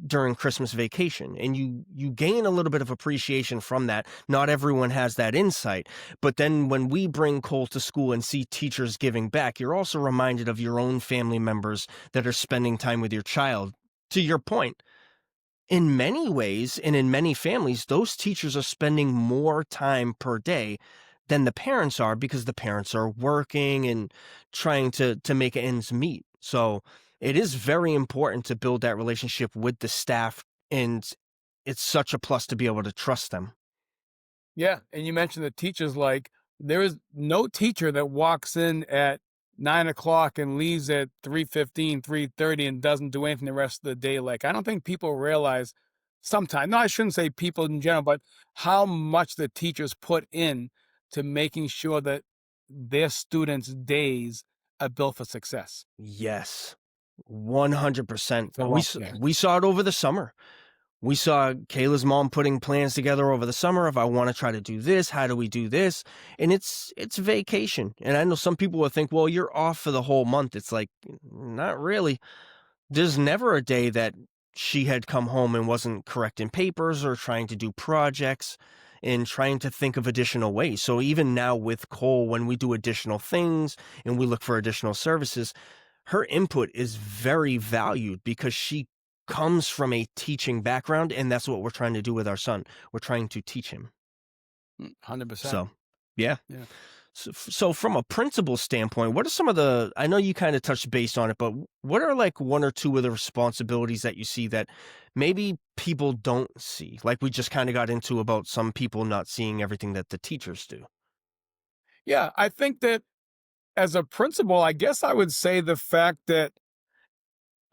Speaker 1: during Christmas vacation, and you gain a little bit of appreciation from that. Not everyone has that insight, but then when we bring Cole to school and see teachers giving back, you're also reminded of your own family members that are spending time with your child. To your point, in many ways and in many families, those teachers are spending more time per day than the parents are because the parents are working and trying to make ends meet. So it is very important to build that relationship with the staff, and it's such a plus to be able to trust them.
Speaker 2: Yeah, and you mentioned the teachers, like, there is no teacher that walks in at 9 o'clock and leaves at 3:15, 3:30, and doesn't do anything the rest of the day. Like, I don't think people realize sometimes, no, I shouldn't say people in general, but how much the teachers put in to making sure that their students' days are built for success.
Speaker 1: Yes, 100%.
Speaker 2: It's a lot, yeah.
Speaker 1: We saw it over the summer. We saw Kayla's mom putting plans together over the summer of I want to try to do this, how do we do this? And it's vacation. And I know some people will think, well, you're off for the whole month. It's like, not really. There's never a day that she had come home and wasn't correcting papers or trying to do projects and trying to think of additional ways. So even now with Cole, when we do additional things and we look for additional services, her input is very valued because she comes from a teaching background, and that's what we're trying to do with our son. We're trying to teach him.
Speaker 2: 100%.
Speaker 1: So, yeah.
Speaker 2: Yeah.
Speaker 1: So from a principal standpoint, what are some of I know you kind of touched base on it, but what are like one or two of the responsibilities that you see that maybe people don't see? Like we just kind of got into about some people not seeing everything that the teachers do.
Speaker 2: Yeah, I think that as a principal, I guess I would say the fact that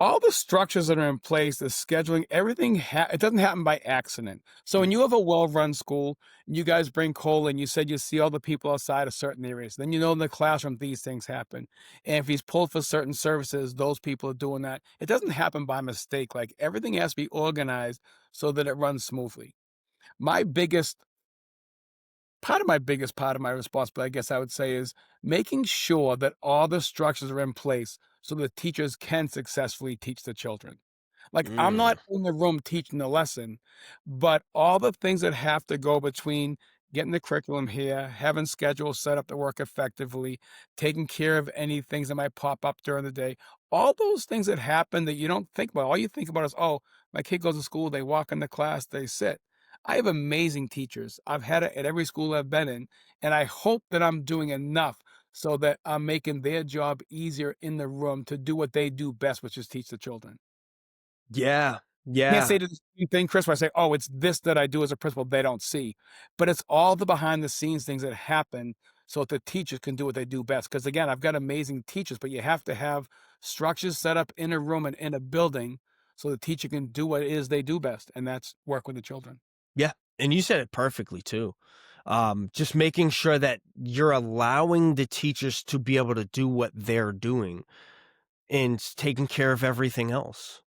Speaker 2: all the structures that are in place, the scheduling, everything, it doesn't happen by accident. So when you have a well-run school, you guys bring Cole and you said you see all the people outside of certain areas, then you know in the classroom these things happen. And if he's pulled for certain services, those people are doing that. It doesn't happen by mistake. Like everything has to be organized so that it runs smoothly. My biggest part of my responsibility, I guess I would say, is making sure that all the structures are in place so the teachers can successfully teach the children. Like, I'm
Speaker 1: Mm,
Speaker 2: not in the room teaching the lesson, but all the things that have to go between getting the curriculum here, having schedules set up to work effectively, taking care of any things that might pop up during the day, all those things that happen that you don't think about. All you think about is, oh, my kid goes to school, they walk into class, they sit. I have amazing teachers. I've had it at every school I've been in, and I hope that I'm doing enough so that I'm making their job easier in the room to do what they do best, which is teach the children.
Speaker 1: yeah,
Speaker 2: Can't
Speaker 1: yeah.
Speaker 2: say the same thing, Chris, where I say, "Oh, it's this that I do as a principal they don't see." But it's all the behind the scenes things that happen so that the teachers can do what they do best. Because again, I've got amazing teachers, but you have to have structures set up in a room and in a building so the teacher can do what it is they do best, and that's work with the children.
Speaker 1: Yeah, and you said it perfectly too. Just making sure that you're allowing the teachers to be able to do what they're doing and taking care of everything else.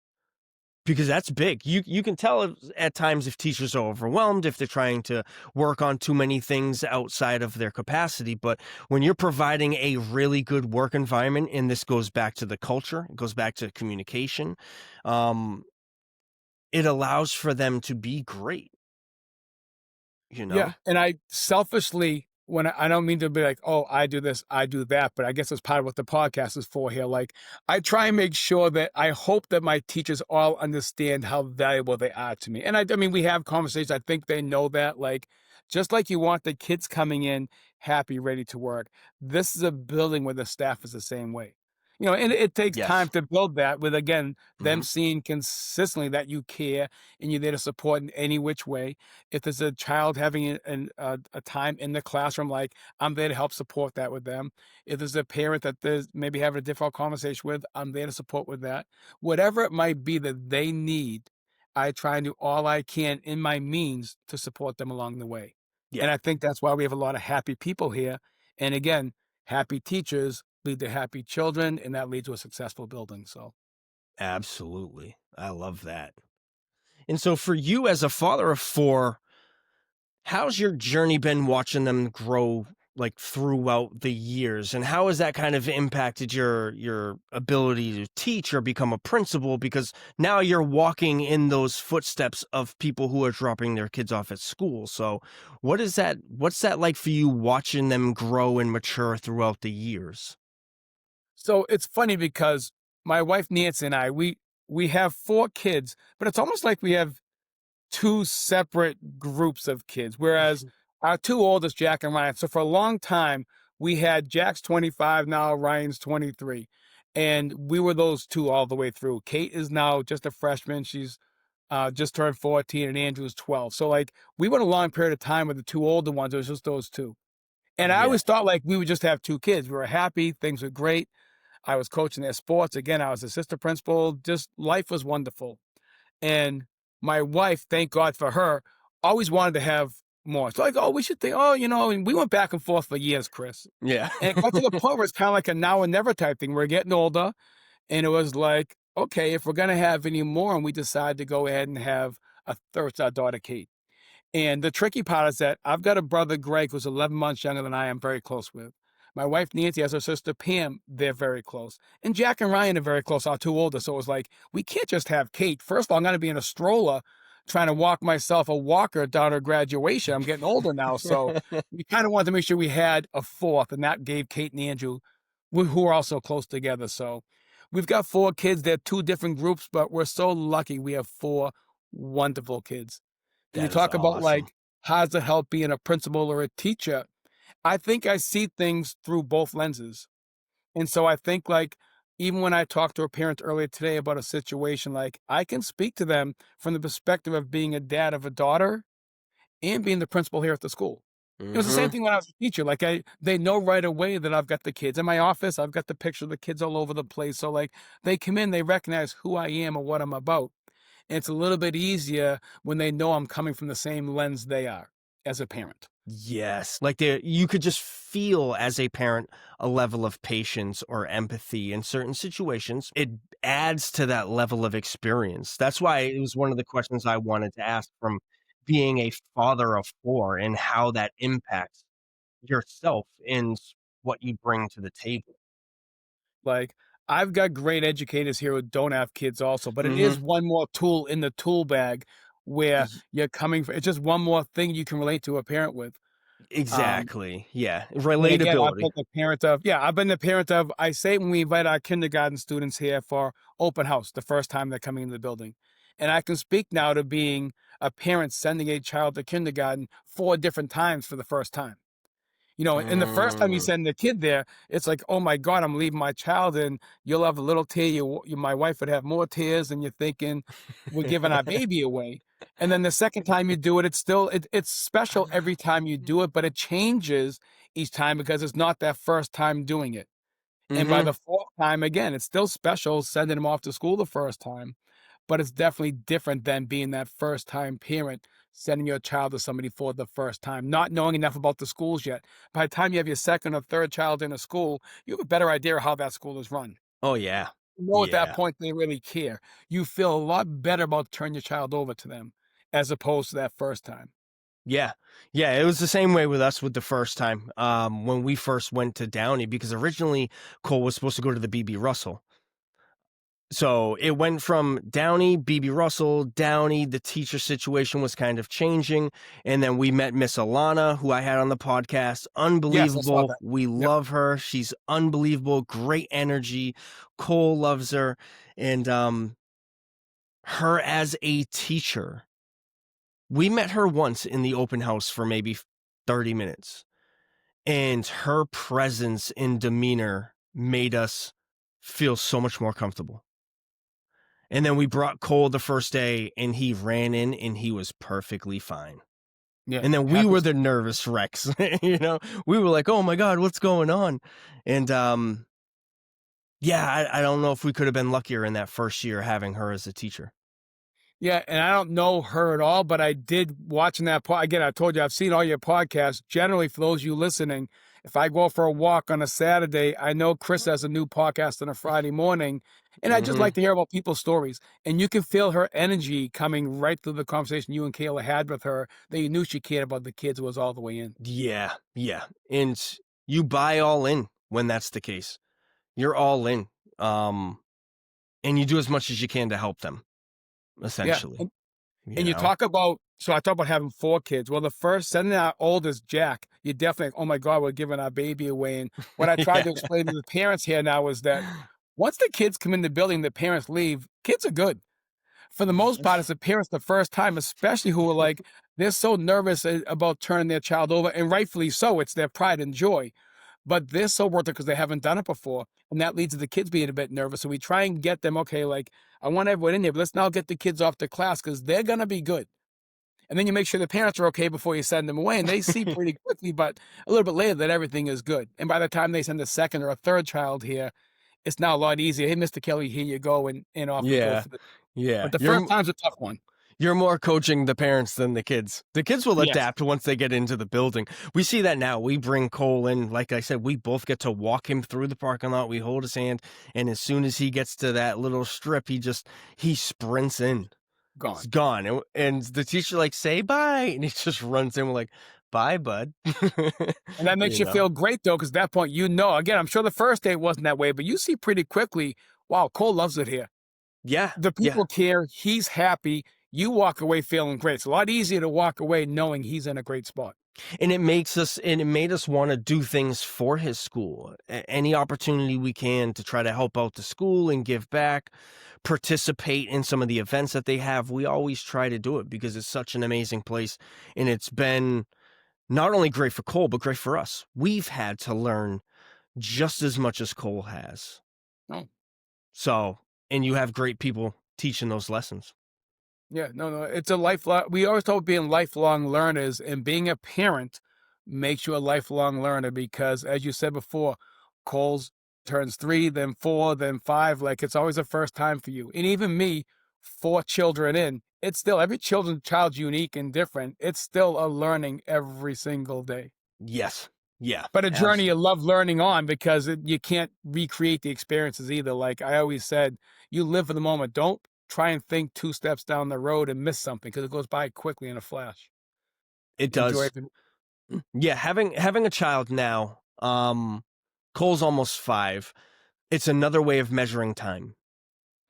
Speaker 1: Because that's big. You can tell at times if teachers are overwhelmed, if they're trying to work on too many things outside of their capacity. But when you're providing a really good work environment, and this goes back to the culture, it goes back to communication, um, it allows for them to be great, you
Speaker 2: Yeah,
Speaker 1: know?
Speaker 2: and I selfishly when I don't mean to be like, "Oh, I do this, I do that," but I guess it's part of what the podcast is for here. Like, I try and make sure that I hope that my teachers all understand how valuable they are to me. And I mean, we have conversations. I think they know that. Like, just like you want the kids coming in happy, ready to work, this is a building where the staff is the same way. And it takes time
Speaker 1: Yes.
Speaker 2: to build that with, again, them
Speaker 1: Hmm.
Speaker 2: seeing consistently that you care and you're there to support in any which way. If there's a child having a time in the classroom, like, I'm there to help support that with them. If there's a parent that there's maybe having a difficult conversation with, I'm there to support with that. Whatever it might be that they need, I try and do all I can in my means to support them along the way. And
Speaker 1: Yeah,
Speaker 2: I think that's why we have a lot of happy people here. And again, happy teachers lead to happy children, and that leads to a successful building. So.
Speaker 1: absolutely. I love that. And so for you as a father of four, how's your journey been watching them grow like throughout the years, and how has that kind of impacted your ability to teach or become a principal, because now you're walking in those footsteps of people who are dropping their kids off at school. So what's that like for you, watching them grow and mature throughout the years?
Speaker 2: So it's funny because my wife Nancy and we have 4 kids, but it's almost like we have 2 separate groups of kids. Whereas our 2 oldest, Jack and Ryan, so for a long time we had Jack's 25, now Ryan's 23. And we were those 2 all the way through. Kate is now just a freshman. She's just turned 14, and Andrew's 12. So like we went a long period of time with the 2 older ones. It was just those 2. And I
Speaker 1: Yeah.
Speaker 2: always thought like we would just have 2 kids. We were happy, things were great. I was coaching their sports. Again, I was assistant principal. Just life was wonderful. And my wife, thank God for her, always wanted to have more. So like, oh, we should think, oh, and we went back and forth for years, Chris.
Speaker 1: Yeah.
Speaker 2: And it got to the point where it's kind of like a now and never type thing. We're getting older. And it was like, okay, if we're going to have any more, and we decided to go ahead and have a third, it's our daughter, Kate. And the tricky part is that I've got a brother, Greg, who's 11 months younger than I am, very close with. My wife, Nancy, has her sister, Pam. They're very close. And Jack and Ryan are very close, our 2 older. So it was like, we can't just have Kate. First of all, I'm going to be in a stroller trying to walk myself a walker down her graduation. I'm getting older now. So we kind of wanted to make sure we had a fourth, and that gave Kate and Andrew, who are also close together. So we've got 4 kids. They're 2 different groups, but we're so lucky we have 4 wonderful kids. And you
Speaker 1: That is
Speaker 2: talk about
Speaker 1: awesome.
Speaker 2: like, how does it help being a principal or a teacher? I think I see things through both lenses. And so I think like, even when I talked to a parent earlier today about a situation, like I can speak to them from the perspective of being a dad of a daughter and being the principal here at the school. It was the same
Speaker 1: Hmm.
Speaker 2: thing when I was a teacher. Like they know right away that I've got the kids in my office. I've got the picture of the kids all over the place. So like they come in, they recognize who I am and what I'm about. And it's a little bit easier when they know I'm coming from the same lens they are as a parent.
Speaker 1: Yes, like you could just feel as a parent a level of patience or empathy in certain situations. It adds to that level of experience. That's why it was one of the questions I wanted to ask, from being a father of four, and how that impacts yourself and what you bring to the table.
Speaker 2: Like, I've got great educators here who don't have kids also, but it is
Speaker 1: Hmm.
Speaker 2: one more tool in the tool bag where you're coming for, it's just one more thing you can relate to a parent with. Um,
Speaker 1: Exactly. Yeah.
Speaker 2: and again,
Speaker 1: Relatability.
Speaker 2: I've been the parent of, I say when we invite our kindergarten students here for open house, the first time they're coming into the building. And I can speak now to being a parent sending a child to kindergarten 4 different times for the first time. And the first time you
Speaker 1: Mm.
Speaker 2: send the kid there, it's like, "Oh my god, I'm leaving my child, and you'll have a little tear, my wife would have more tears, and you're thinking, 'We're giving our baby away.'" And then the second time you do it, it's still it's special every time you do it, but it changes each time because it's not that first time doing it. And by
Speaker 1: Hmm.
Speaker 2: the 4th time, again, it's still special sending them off to school the first time, but it's definitely different than being that first time parent sending your child to somebody for the first time, not knowing enough about the schools yet. By the time you have your second or third child in a school, you have a better idea of how that school is run.
Speaker 1: Oh yeah.
Speaker 2: You know at that
Speaker 1: Yeah.
Speaker 2: point they really care. You feel a lot better about turning your child over to them as opposed to that first time.
Speaker 1: Yeah. Yeah, it was the same way with us with the first time, when we first went to Downey, because originally Cole was supposed to go to the BB Russell. So it went from Downey, BB Russell, Downey, the teacher situation was kind of changing. And then we met Miss Alana, who I had on the podcast.
Speaker 2: Yes, I saw
Speaker 1: Unbelievable.
Speaker 2: that.
Speaker 1: We
Speaker 2: Yep.
Speaker 1: love her. She's unbelievable. Great energy. Cole loves her. And her as a teacher, we met her once in the open house for maybe 30 minutes. And her presence and demeanor made us feel so much more comfortable. And then we brought Cole the first day, and he ran in, and he was perfectly fine.
Speaker 2: Yeah.
Speaker 1: And then we
Speaker 2: Happy.
Speaker 1: were the nervous wrecks, you know? We were like, oh my God, what's going on? And yeah, I don't know if we could have been luckier in that first year having her as a teacher.
Speaker 2: Yeah, and I don't know her at all, but I did watching that again, I told you I've seen all your podcasts. Generally, for those of you listening, if I go for a walk on a Saturday, I know Chris has a new podcast on a Friday morning, and I just
Speaker 1: Mm-hmm.
Speaker 2: like to hear about people's stories. And you can feel her energy coming right through the conversation you and Kayla had with her, that you knew she cared about the kids, was all the way in.
Speaker 1: Yeah, yeah. And you buy all in when that's the case. You're all in. And you do as much as you can to help them,
Speaker 2: Yeah.
Speaker 1: essentially, you
Speaker 2: And you
Speaker 1: know?
Speaker 2: talk about, so I talk about having 4 kids. Well, the first, sending our oldest, Jack, you definitely, oh my God, we're giving our baby away. And what I tried
Speaker 1: Yeah.
Speaker 2: to explain to the parents here now is that once the kids come in the building, the parents leave, kids are good. For the most part, it's the parents the first time, especially who are like, they're so nervous about turning their child over, and rightfully so. It's their pride and joy. But they're so worth it because they haven't done it before. And that leads to the kids being a bit nervous. So we try and get them, okay, like, I want everyone in there, but let's now get the kids off to class because they're going to be good. And then you make sure the parents are okay before you send them away. And they see pretty quickly, but a little bit later, that everything is good. And by the time they send a second or a third child here, it's now a lot easier. Hey, Mr. Kelly, here you go. And off we go
Speaker 1: Yeah.
Speaker 2: for the,
Speaker 1: Yeah.
Speaker 2: but the first time's a tough one.
Speaker 1: You're more coaching the parents than the kids. The kids will
Speaker 2: Yes,
Speaker 1: adapt once they get into the building. We see that now. We bring Cole in. Like I said, we both get to walk him through the parking lot. We hold his hand. And as soon as he gets to that little strip, he sprints in. He's
Speaker 2: gone.
Speaker 1: gone. And the teacher like, say bye. And he just runs in. We're like, bye, bud.
Speaker 2: And that makes
Speaker 1: You
Speaker 2: you
Speaker 1: know?
Speaker 2: feel great, though, because at that point, again, I'm sure the first day wasn't that way, but you see pretty quickly, wow, Cole loves it here.
Speaker 1: Yeah.
Speaker 2: The
Speaker 1: Yeah.
Speaker 2: people care. He's happy. You walk away feeling great. It's a lot easier to walk away knowing he's in a great spot.
Speaker 1: And it made us want to do things for his school. Any opportunity we can to try to help out the school and give back, participate in some of the events that they have. We always try to do it because it's such an amazing place. And it's been not only great for Cole, but great for us. We've had to learn just as much as Cole has.
Speaker 2: Oh,
Speaker 1: So, and you have great people teaching those lessons.
Speaker 2: yeah, no, it's a lifelong. We always talk about being lifelong learners, and being a parent makes you a lifelong learner because, as you said before, Cole's turns 3, then 4, then 5. Like it's always a first time for you. And even me, 4 children in, it's still every child's unique and different. It's still a learning every single day.
Speaker 1: Yes. Yeah.
Speaker 2: But a journey you
Speaker 1: Absolutely.
Speaker 2: love learning on because you can't recreate the experiences either. Like I always said, you live for the moment. Don't try and think 2 steps down the road and miss something because it goes by quickly in a flash.
Speaker 1: It
Speaker 2: Enjoy
Speaker 1: does.
Speaker 2: it.
Speaker 1: Yeah, having a child now, Cole's almost 5. It's another way of measuring time.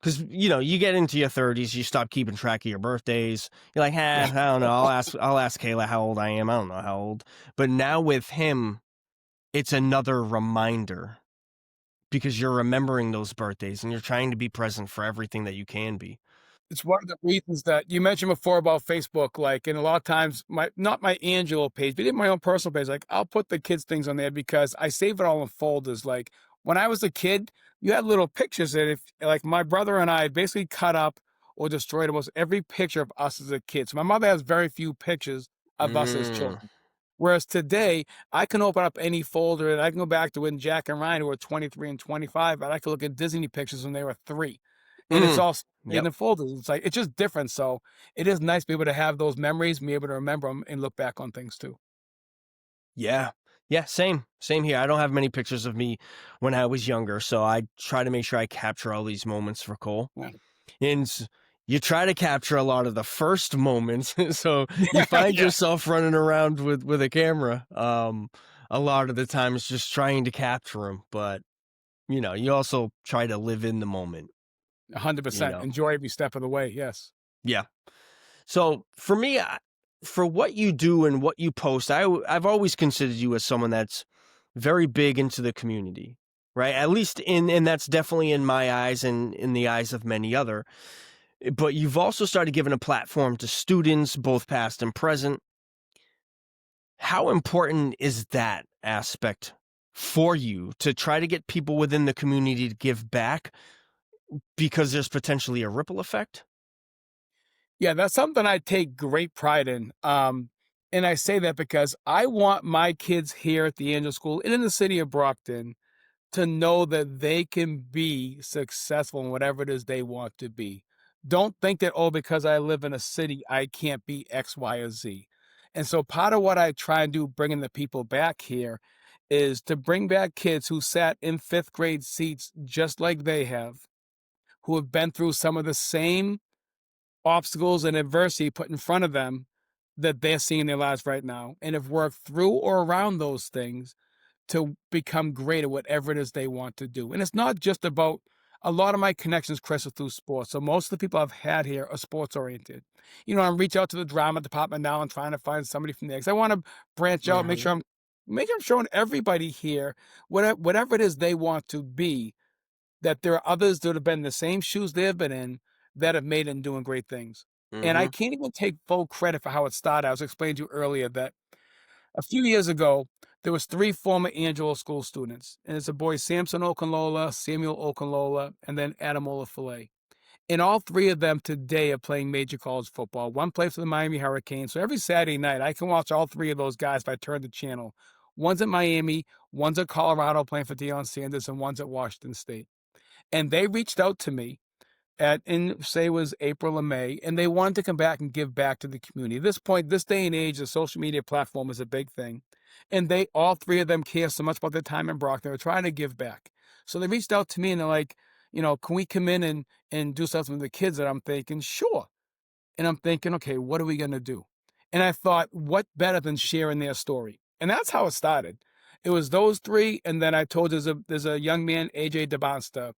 Speaker 1: Because, you get into your 30s, you stop keeping track of your birthdays. You're like, I don't know. I'll ask Kayla how old I am. I don't know how old. But now with him, it's another reminder because you're remembering those birthdays and you're trying to be present for everything that you can be.
Speaker 2: It's one of the reasons that you mentioned before about Facebook, like, and a lot of times not my Angelo page, but in my own personal page, like I'll put the kids' things on there because I save it all in folders. Like when I was a kid, you had little pictures that if like my brother and I basically cut up or destroyed almost every picture of us as a kid. So my mother has very few pictures of us as
Speaker 1: Mm,
Speaker 2: children. Whereas today, I can open up any folder and I can go back to when Jack and Ryan were 23 and 25, and I can look at Disney pictures when they were 3. And it's
Speaker 1: mm,
Speaker 2: all in
Speaker 1: yep.
Speaker 2: the folders. It's like, it's just different. So it is nice to be able to have those memories, be able to remember them and look back on things too.
Speaker 1: Yeah. Yeah, same here. I don't have many pictures of me when I was younger, so I try to make sure I capture all these moments for Cole.
Speaker 2: Yeah.
Speaker 1: And you try to capture a lot of the first moments, so you find
Speaker 2: Yeah.
Speaker 1: yourself running around with a camera. A lot of the times just trying to capture them, but you also try to live in the moment. you
Speaker 2: 100%.
Speaker 1: know?
Speaker 2: Enjoy every step of the way. Yes.
Speaker 1: Yeah. So for me, for what you do and what you post, I've always considered you as someone that's very big into the community, right? At least and that's definitely in my eyes and in the eyes of many other. But you've also started giving a platform to students, both past and present. How important is that aspect for you to try to get people within the community to give back because there's potentially a ripple effect?
Speaker 2: Yeah, that's something I take great pride in. And I say that because I want my kids here at the Angel School and in the city of Brockton to know that they can be successful in whatever it is they want to be. Don't think that, oh, because I live in a city, I can't be X, Y, or Z. And so part of what I try and do, bringing the people back here, is to bring back kids who sat in fifth grade seats just like they have, who have been through some of the same obstacles and adversity put in front of them that they're seeing in their lives right now, and have worked through or around those things to become great at whatever it is they want to do. And it's not just about a lot of my connections, Chris, are through sports. So most of the people I've had here are sports oriented. You know, I reach out to the drama department now and trying to find somebody from there because I want to branch out,
Speaker 1: Mhm.
Speaker 2: make sure I'm showing everybody here whatever it is they want to be, that there are others that have been in the same shoes they've been in that have made it and doing great things. And I
Speaker 1: Mhm.
Speaker 2: can't even take full credit for how it started. I was explaining to you earlier that a few years ago, there was 3 former Angelo School students, and it's a boy, Samson Okunlola, Samuel Okunlola, and then Adamola Filet. And all 3 of them today are playing major college football. One plays for the Miami Hurricanes. So every Saturday night, I can watch all 3 of those guys if I turn the channel. One's at Miami, one's at Colorado playing for Deion Sanders, and one's at Washington State. And they reached out to me in say it was April or May, and they wanted to come back and give back to the community. At this point, this day and age, the social media platform is a big thing. And they all 3 of them care so much about their time in Brockton. They're trying to give back. So they reached out to me and they're like, can we come in and do something with the kids? And I'm thinking, sure. And I'm thinking, okay, what are we going to do? And I thought, what better than sharing their story? And that's how it started. It was those 3. And then I told there's a young man, AJ DeBonsta,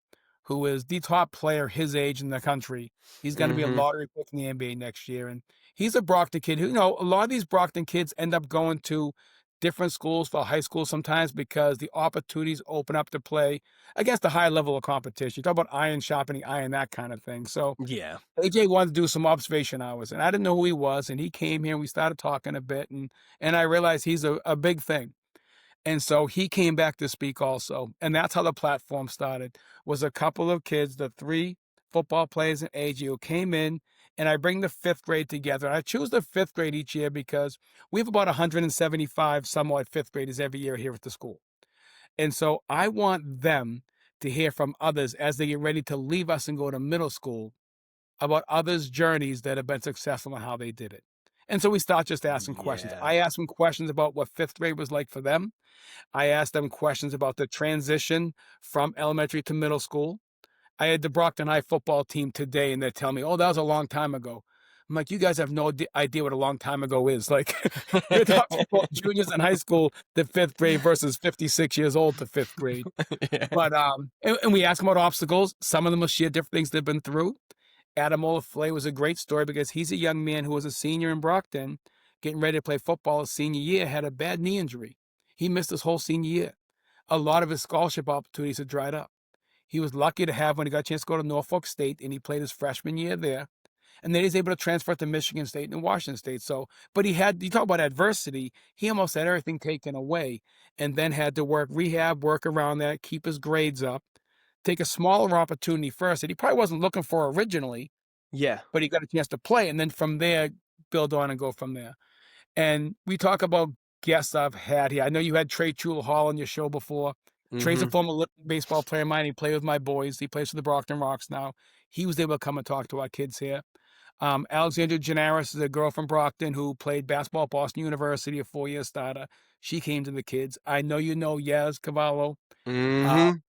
Speaker 2: who is the top player his age in the country. He's going to be a
Speaker 1: Mhm.
Speaker 2: lottery pick in the NBA next year. And he's a Brockton kid who, a lot of these Brockton kids end up going to different schools for high school sometimes because the opportunities open up to play against a high level of competition. You talk about iron sharpening iron, that kind of thing. So
Speaker 1: Yeah.
Speaker 2: AJ wanted to do some observation hours, and I didn't know who he was, and he came here, and we started talking a bit, and I realized he's a big thing. And so he came back to speak also, and that's how the platform started, was a couple of kids, the 3 football players in AJ who came in, and I bring the 5th grade together. I choose the 5th grade each year because we have about 175 somewhat 5th graders every year here at the school. And so I want them to hear from others as they get ready to leave us and go to middle school about others' journeys that have been successful and how they did it. And so we start just asking questions.
Speaker 1: Yeah.
Speaker 2: I asked them questions about what 5th grade was like for them. I asked them questions about the transition from elementary to middle school. I had the Brockton High football team today, and they're telling me, oh, that was a long time ago. I'm like, you guys have no idea what a long time ago is. Like, you're talking about juniors in high school to 5th grade versus 56 years old to 5th grade.
Speaker 1: Yeah.
Speaker 2: But and we ask them about obstacles. Some of them will share different things they've been through. Adam Olaflay was a great story because he's a young man who was a senior in Brockton, getting ready to play football his senior year, had a bad knee injury. He missed his whole senior year. A lot of his scholarship opportunities had dried up. He was lucky to have when he got a chance to go to Norfolk State, and he played his freshman year there. And then he's able to transfer to Michigan State and Washington State. So, but you talk about adversity, he almost had everything taken away and then had to work around that, keep his grades up, take a smaller opportunity first that he probably wasn't looking for originally,
Speaker 1: Yeah.
Speaker 2: but he got a chance to play, and then from there, build on and go from there. And we talk about guests I've had here. I know you had Trey Chula Hall on your show before. Trey's a
Speaker 1: Mhm.
Speaker 2: former baseball player of mine. He played with my boys. He plays for the Brockton Rocks now. He was able to come and talk to our kids here. Alexandra Janaris is a girl from Brockton who played basketball at Boston University, a 4-year starter. She came to the kids. I know you know Yaz Cavallo, uh,
Speaker 1: Mhm.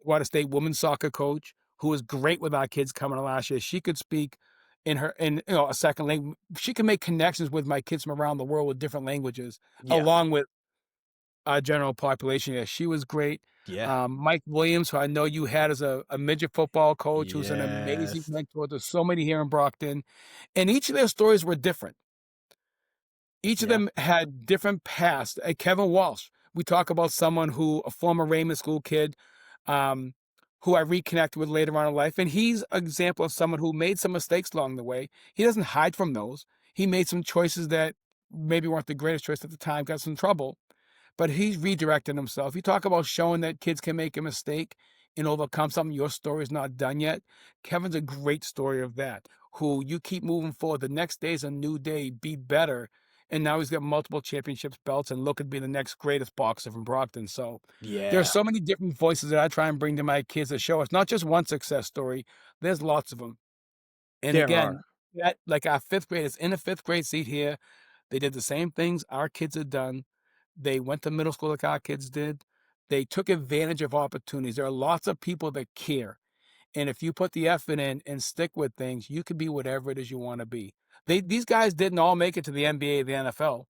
Speaker 2: Water State women's soccer coach, who was great with our kids coming to last year. She could speak in a second language. She can make connections with my kids from around the world with different languages,
Speaker 1: Yeah.
Speaker 2: along with general population. Yeah, she was great.
Speaker 1: Yeah.
Speaker 2: Mike Williams, who I know you had as a midget football coach, who's an amazing
Speaker 1: Yes.
Speaker 2: mentor. There's so many here in Brockton, and each of their stories were different. Each of
Speaker 1: Yeah.
Speaker 2: them had different past. Kevin Walsh, we talk about someone who a former Raymond School kid, um, who I reconnected with later on in life, and he's an example of someone who made some mistakes along the way. He doesn't hide from those. He made some choices that maybe weren't the greatest choice at the time, got some trouble, but he's redirecting himself. You talk about showing that kids can make a mistake and overcome something. Your story is not done yet. Kevin's a great story of that, who you keep moving forward. The next day is a new day, be better. And now he's got multiple championships belts and look at be the next greatest boxer from Brockton. So there are
Speaker 1: Yeah.
Speaker 2: so many different voices that I try and bring to my kids to show us not just one success story. There's lots of them. And
Speaker 1: There are.
Speaker 2: again, that like our fifth graders in a fifth grade seat here, they did the same things our kids had done. They went to middle school like our kids did. They took advantage of opportunities. There are lots of people that care. And if you put the effort in and stick with things, you can be whatever it is you want to be. These guys didn't all make it to the NBA, the NFL.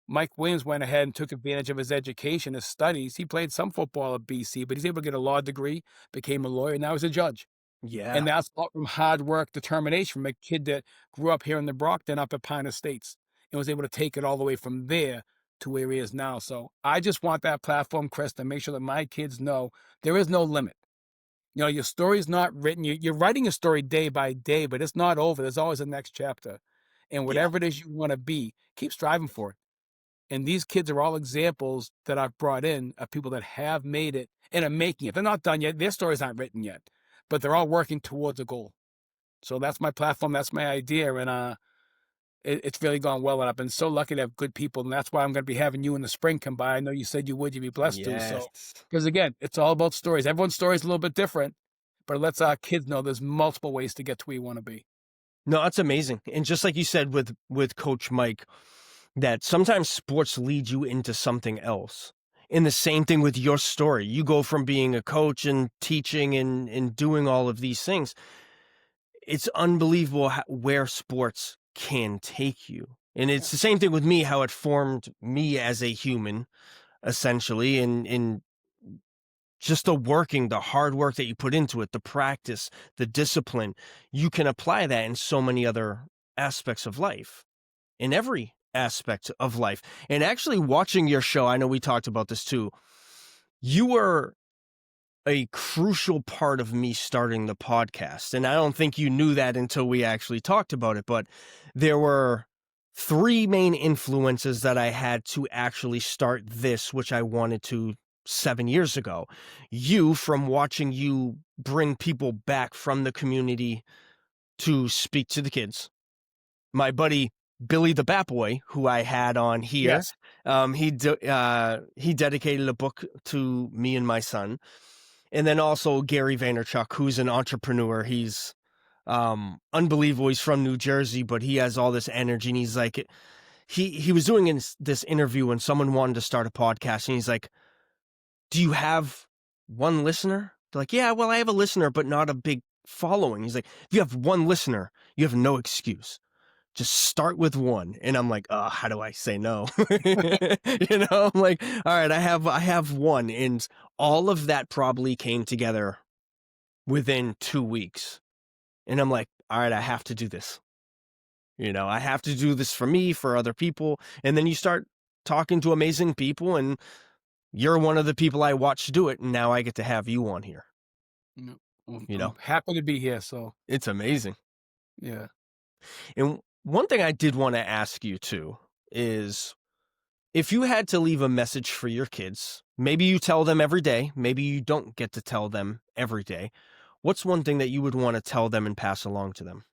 Speaker 2: Mike Williams went ahead and took advantage of his education, his studies. He played some football at BC, but he's able to get a law degree, became a lawyer, now he's a judge.
Speaker 1: Yeah.
Speaker 2: And that's all from hard work, determination from a kid that grew up here in the Brockton up at Pine Estates and was able to take it all the way from there to where he is now. So I just want that platform, Chris, to make sure that my kids know there is no limit. You know, your story's not written. You're writing a story day by day, but it's not over. There's always a next chapter. And
Speaker 1: Yeah.
Speaker 2: whatever it is you want to be, keep striving for it. And these kids are all examples that I've brought in of people that have made it and are making it. They're not done yet. Their stories aren't written yet, but they're all working towards a goal. So that's my platform. That's my idea. And it's really gone well. And I've been so lucky to have good people. And that's why I'm going to be having you in the spring come by. I know you said you would. You'd be blessed to. So,
Speaker 1: Yes.
Speaker 2: because again, it's all about stories. Everyone's story is a little bit different, but it lets our kids know there's multiple ways to get to where you want to be.
Speaker 1: No, that's amazing. And just like you said with Coach Mike, that sometimes sports lead you into something else. And the same thing with your story. You go from being a coach and teaching and doing all of these things. It's unbelievable where sports can take you. And
Speaker 2: Yeah.
Speaker 1: it's the same thing with me, how it formed me as a human, essentially, and just the hard work that you put into it, the practice, the discipline. You can apply that in so many other aspects of life, in every aspect of life. And actually watching your show, I know we talked about this too. You were a crucial part of me starting the podcast. And I don't think you knew that until we actually talked about it, but there were three main influences that I had to actually start this, which I wanted to 7 years ago. You, from watching you bring people back from the community to speak to the kids. My buddy Billy the Bat Boy, who I had on here,
Speaker 2: Yes.
Speaker 1: he dedicated a book to me and my son. And then also Gary Vaynerchuk, who's an entrepreneur. He's unbelievable. He's from New Jersey, but he has all this energy. And he's like, he was doing this interview when someone wanted to start a podcast. And he's like, do you have one listener? They're like, yeah, well, I have a listener, but not a big following. He's like, if you have one listener, you have no excuse. Just start with one. And I'm like, oh, how do I say no? I'm like, all right, I have one. And all of that probably came together within 2 weeks. And I'm like, all right, I have to do this. I have to do this for me, for other people. And then you start talking to amazing people, and you're one of the people I watch do it. And now I get to have you on here.
Speaker 2: No,
Speaker 1: You
Speaker 2: I'm
Speaker 1: know,
Speaker 2: happy to be here. So
Speaker 1: it's amazing.
Speaker 2: yeah.
Speaker 1: And one thing I did want to ask you too is, if you had to leave a message for your kids, maybe you tell them every day, maybe you don't get to tell them every day. What's one thing that you would want to tell them and pass along to them?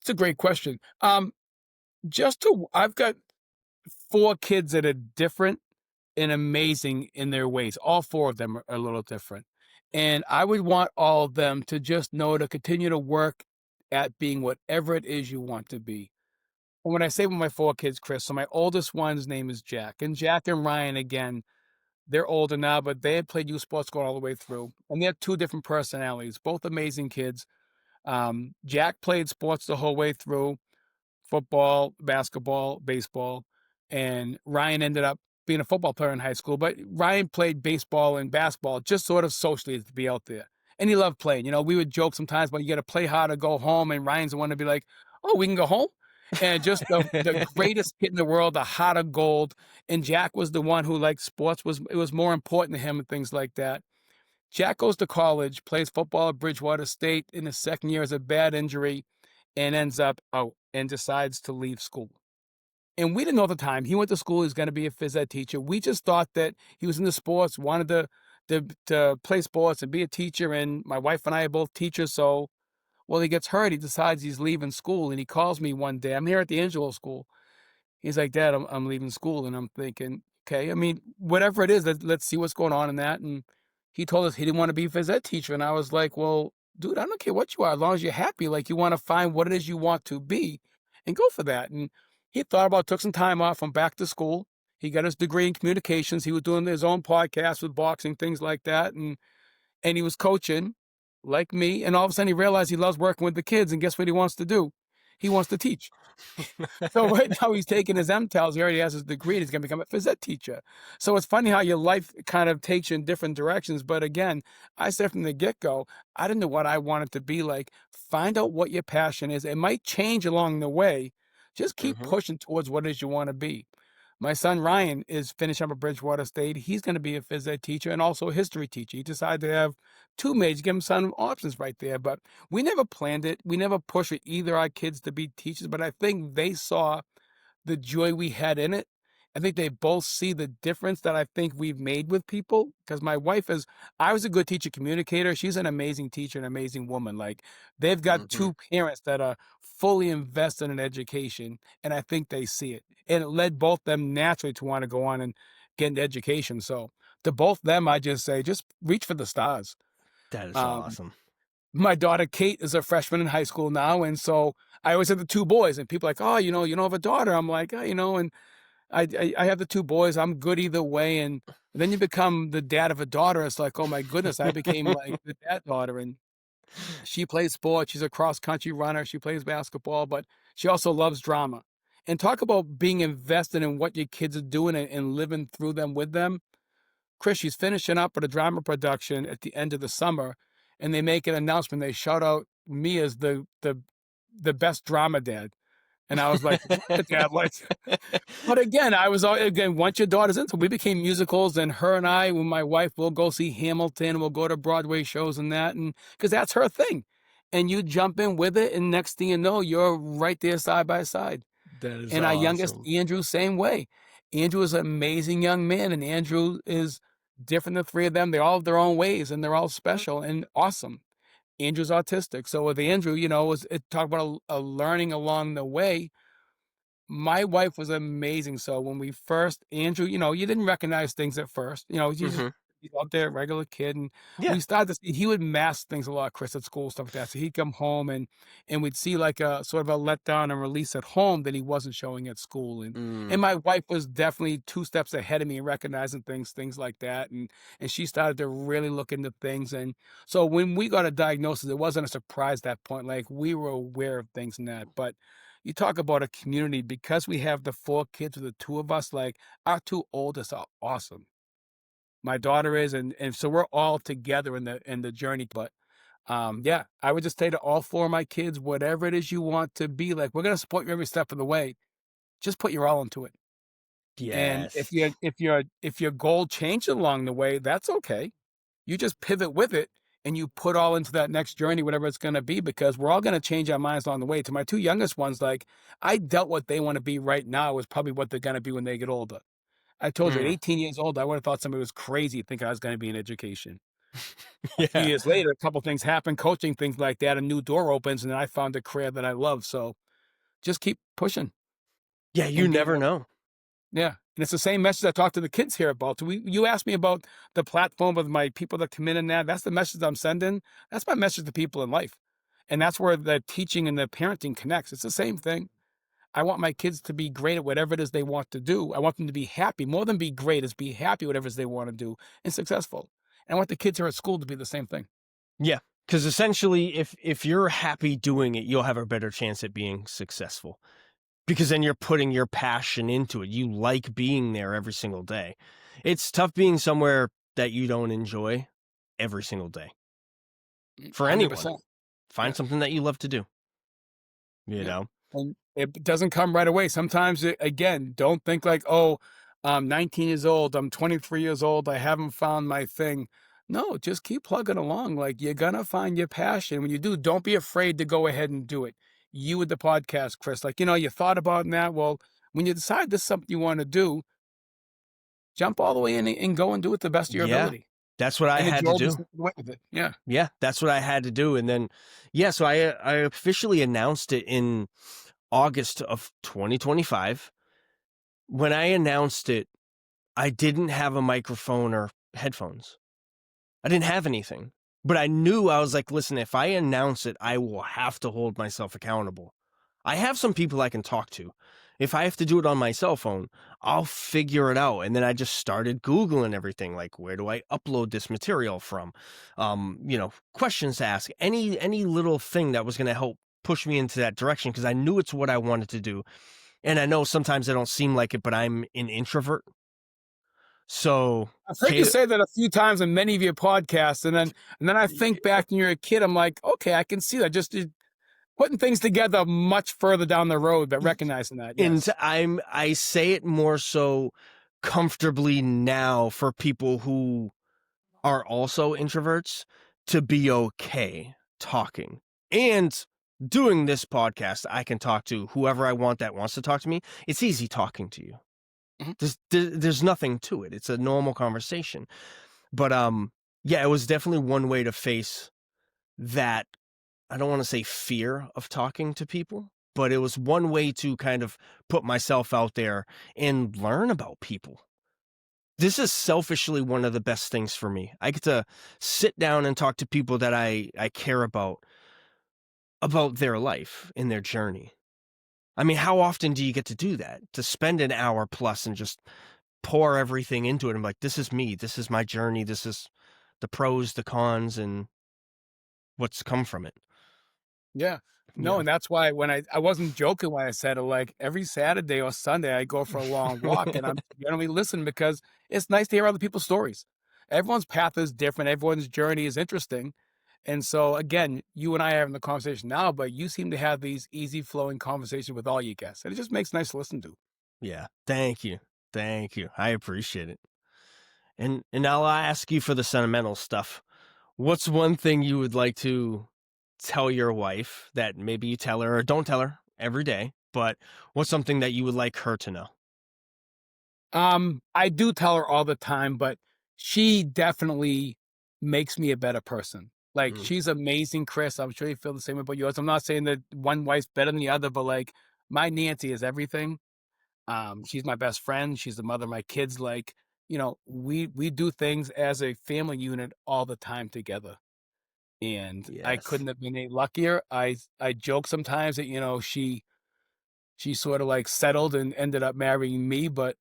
Speaker 2: It's a great question. I've got four kids that are different and amazing in their ways. All four of them are a little different. And I would want all of them to just know to continue to work at being whatever it is you want to be. And when I say with my four kids, Chris, so my oldest one's name is Jack. And Jack and Ryan, again, they're older now, but they had played youth sports going all the way through. And they have two different personalities, both amazing kids. Jack played sports the whole way through: football, basketball, baseball. and Ryan ended up being a football player in high school, but Ryan played baseball and basketball just sort of socially to be out there. And he loved playing. You know, we would joke sometimes, but you got to play hard to go home. And Ryan's the one to be like, "Oh, we can go home." And just the greatest kid in the world, the heart of gold. And Jack was the one who liked sports, was it was more important to him and things like that. Jack goes to college, plays football at Bridgewater State. In his second year has a bad injury and ends up out and decides to leave school. And we didn't know at the time. He went to school, he's gonna be a phys ed teacher. We just thought that he was into sports, wanted to play sports and be a teacher, and my wife and I are both teachers, so well, he gets hurt, he decides he's leaving school, and he calls me one day. I'm here at the Angelo School. He's like, "Dad, I'm leaving school." And I'm thinking, "Okay, I mean, whatever it is, let's see what's going on in that." And he told us he didn't want to be a phys ed teacher. And I was like, "Well, dude, I don't care what you are, as long as you're happy. Like, you want to find what it is you want to be and go for that." And he thought about, took some time off, went back to school. He got his degree in communications. He was doing his own podcast with boxing, things like that. And he was coaching like me. And all of a sudden he realized he loves working with the kids. And guess what he wants to do? He wants to teach. So right now he's taking his MTELs. He already has his degree. And he's going to become a phys ed teacher. So it's funny how your life kind of takes you in different directions. But again, I said from the get-go, I didn't know what I wanted to be like. Find out what your passion is. It might change along the way. Just keep
Speaker 1: Mhm.
Speaker 2: pushing towards what it is you want to be. My son Ryan is finishing up at Bridgewater State. He's going to be a phys ed teacher and also a history teacher. He decided to have two majors, give him some options right there. But we never planned it. We never pushed either our kids to be teachers. But I think they saw the joy we had in it. I think they both see the difference that I think we've made with people. Because my wife is, I was a good teacher communicator. She's an amazing teacher, an amazing woman. Like, they've got
Speaker 1: Mhm.
Speaker 2: two parents that are fully invested in education, and I think they see it. And it led both them naturally to want to go on and get into education. So to both them, I just say, just reach for the stars.
Speaker 1: That is
Speaker 2: Um,
Speaker 1: awesome.
Speaker 2: my daughter Kate is a freshman in high school now, and so I always have the two boys, and people are like, "Oh, you don't have a daughter." I'm like, and I have the two boys. I'm good either way. And then you become the dad of a daughter. It's like, oh my goodness, I became like the dad daughter. And she plays sports. She's a cross country runner. She plays basketball, but she also loves drama. And talk about being invested in what your kids are doing and living through them with them. Chris, she's finishing up with a drama production at the end of the summer, and they make an announcement. They shout out me as the best drama dad. And I was like, what the dad like? But again, I was again, once your daughter's into, we became musicals, and her and I, with my wife, will go see Hamilton, we'll go to Broadway shows and that, and because that's her thing. And you jump in with it, and next thing you know, you're right there side by side.
Speaker 1: That is
Speaker 2: And our youngest,
Speaker 1: awesome.
Speaker 2: Andrew, same way. Andrew is an amazing young man, and Andrew is different than the three of them. They all have their own ways, and they're all special and awesome. Andrew's autistic. So with Andrew, it talk about a learning along the way. My wife was amazing. So when we first, Andrew, you didn't recognize things at first.
Speaker 1: Mhm.
Speaker 2: He's out there, regular kid, and
Speaker 1: Yeah.
Speaker 2: we started to see he would mask things a lot, Chris, at school, stuff like that. So he'd come home and we'd see like a sort of a letdown and release at home that he wasn't showing at school. And
Speaker 1: Mm.
Speaker 2: my wife was definitely two steps ahead of me in recognizing things like that. And she started to really look into things. And so when we got a diagnosis, it wasn't a surprise at that point. Like, we were aware of things in that. But you talk about a community, because we have the four kids with the two of us, like, our two oldest are awesome. My daughter is, and so we're all together in the journey. But yeah, I would just say to all four of my kids, whatever it is you want to be, like, we're gonna support you every step of the way. Just put your all into it. And if
Speaker 1: Yes.
Speaker 2: your if your if your goal changes along the way, that's okay. You just pivot with it, and you put all into that next journey, whatever it's going to be, because we're all going to change our minds along the way. To my two youngest ones, like, I doubt what they want to be right now is probably what they're going to be when they get older. I told you at
Speaker 1: Mm.
Speaker 2: 18 years old, I would have thought somebody was crazy thinking I was going to be in education. A few
Speaker 1: Yeah.
Speaker 2: years later, a couple things happen, coaching, things like that, a new door opens, and I found a career that I love. So just keep pushing
Speaker 1: Yeah, you
Speaker 2: and be
Speaker 1: never
Speaker 2: that.
Speaker 1: know.
Speaker 2: Yeah, and it's the same message I talk to the kids here about. So you asked me about the platform with my people that come in and that. That's the message I'm sending. That's my message to people in life, and that's where the teaching and the parenting connects. It's the same thing. I want my kids to be great at whatever it is they want to do. I want them to be happy. More than be great is be happy whatever it is they want to do and successful. And I want the kids here at school to be the same thing.
Speaker 1: Yeah, because essentially, if you're happy doing it, you'll have a better chance at being successful. because then you're putting your passion into it. You like being there every single day. It's tough being somewhere that you don't enjoy every single day for anyone.
Speaker 2: 100%.
Speaker 1: Find
Speaker 2: Yeah.
Speaker 1: something that you love to do, you
Speaker 2: Yeah.
Speaker 1: know?
Speaker 2: And it doesn't come right away. Sometimes again, don't think like, oh, I'm 19 years old, I'm 23 years old, I haven't found my thing. No, just keep plugging along. Like you're gonna find your passion. When you do, don't be afraid to go ahead and do it. You with the podcast, Chris, like, you thought about that. Well, when you decide this is something you want to do, jump all the way in and go and do it the best of your
Speaker 1: Yeah.
Speaker 2: ability
Speaker 1: That's what I
Speaker 2: and
Speaker 1: had to
Speaker 2: enjoy this
Speaker 1: do.
Speaker 2: way with it. Yeah.
Speaker 1: Yeah, that's what I had to do. And then, yeah, so I officially announced it in August of 2025. When I announced it, I didn't have a microphone or headphones. I didn't have anything, but I knew, I was like, listen, if I announce it, I will have to hold myself accountable. I have some people I can talk to. If I have to do it on my cell phone, I'll figure it out. And then I just started Googling everything, like, where do I upload this material from? Questions to ask, any little thing that was going to help push me into that direction, because I knew it's what I wanted to do. And I know sometimes I don't seem like it, but I'm an introvert. So,
Speaker 2: I've heard you say that a few times in many of your podcasts, and then I think back when you're a kid, I'm like, okay, I can see that. Just putting things together much further down the road, but recognizing that,
Speaker 1: and
Speaker 2: yes.
Speaker 1: I say it more so comfortably now for people who are also introverts to be okay talking. And doing this podcast, I can talk to whoever I want that wants to talk to me. It's easy talking to you.
Speaker 2: Mhm.
Speaker 1: There's nothing to it. It's a normal conversation. But yeah, it was definitely one way to face that. I don't want to say fear of talking to people, but it was one way to kind of put myself out there and learn about people. This is selfishly one of the best things for me. I get to sit down and talk to people that I care about their life and their journey. I mean, how often do you get to do that? To spend an hour plus and just pour everything into it. I'm like, this is me. This is my journey. This is the pros, the cons, and what's come from it.
Speaker 2: Yeah. No,
Speaker 1: Yeah.
Speaker 2: and that's why when I wasn't joking when I said it, like every Saturday or Sunday, I go for a long walk and I'm generally listening because it's nice to hear other people's stories. Everyone's path is different. Everyone's journey is interesting. And so again, you and I are having the conversation now, but you seem to have these easy flowing conversations with all you guests. And it just makes nice to listen to.
Speaker 1: Yeah. Thank you. Thank you. I appreciate it. And I'll ask you for the sentimental stuff. What's one thing you would like to tell your wife that maybe you tell her or don't tell her every day, but what's something that you would like her to know?
Speaker 2: I do tell her all the time, but she definitely makes me a better person. Like
Speaker 1: Mm,
Speaker 2: she's amazing, Chris. I'm sure you feel the same about yours. I'm not saying that one wife's better than the other, but like my Nancy is everything. She's my best friend. She's the mother of my kids. Like, we do things as a family unit all the time together. And I
Speaker 1: yes.
Speaker 2: couldn't have been any luckier. I joke sometimes that, she sort of like settled and ended up marrying me, but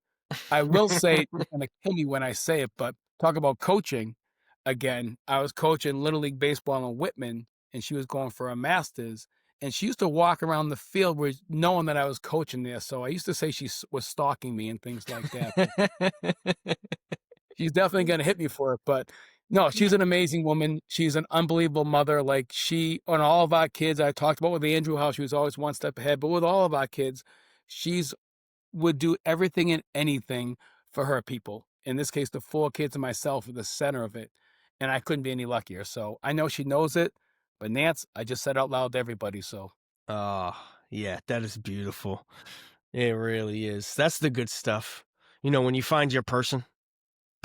Speaker 2: I will say it's gonna kill me when I say it, but talk about coaching. Again, I was coaching Little League Baseball in Whitman, and she was going for a master's, and she used to walk around the field where knowing that I was coaching there, so I used to say she was stalking me and things like that, but she's definitely gonna hit me for it, but no, she's an amazing woman. She's an unbelievable mother, like, she on all of our kids, I talked about with Andrew how she was always one step ahead, but with all of our kids, she's would do everything and anything for her people. In this case, the 4 kids and myself are the center of it, and I couldn't be any luckier. So I know she knows it, but Nance, I just said out loud to everybody. So
Speaker 1: Oh, yeah, that is beautiful. It really is. That's the good stuff. When you find your person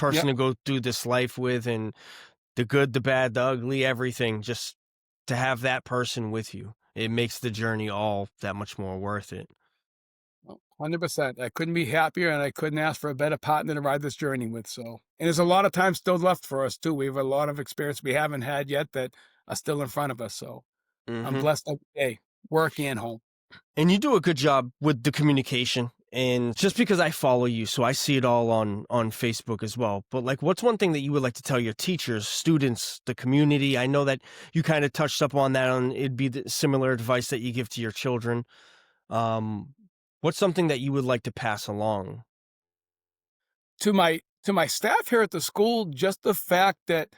Speaker 2: yep.
Speaker 1: to go through this life with, and the good, the bad, the ugly, everything, just to have that person with you, it makes the journey all that much more worth it.
Speaker 2: 100%. I couldn't be happier, and I couldn't ask for a better partner to ride this journey with. So, and there's a lot of time still left for us too. We have a lot of experience we haven't had yet that are still in front of us. So I'm
Speaker 1: Hmm.
Speaker 2: blessed every day, work and home.
Speaker 1: And you do a good job with the communication. And just because I follow you, so I see it all on Facebook as well. But like, what's one thing that you would like to tell your teachers, students, the community? I know that you kind of touched up on that. On it'd be the similar advice that you give to your children. Um, What's something that you would like to pass along?
Speaker 2: To my staff here at the school, just the fact that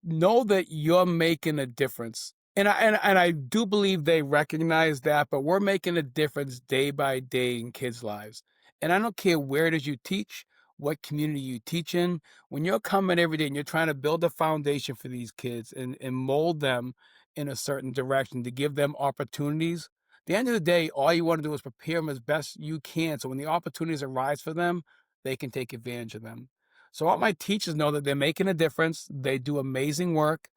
Speaker 2: know that you're making a difference. And I do believe they recognize that, but we're making a difference day by day in kids' lives. And I don't care where it is you teach, what community you teach in. When you're coming every day and you're trying to build a foundation for these kids and mold them in a certain direction to give them opportunities, at the end of the day, all you want to do is prepare them as best you can. So when the opportunities arise for them, they can take advantage of them. So all my teachers know that they're making a difference. They do amazing work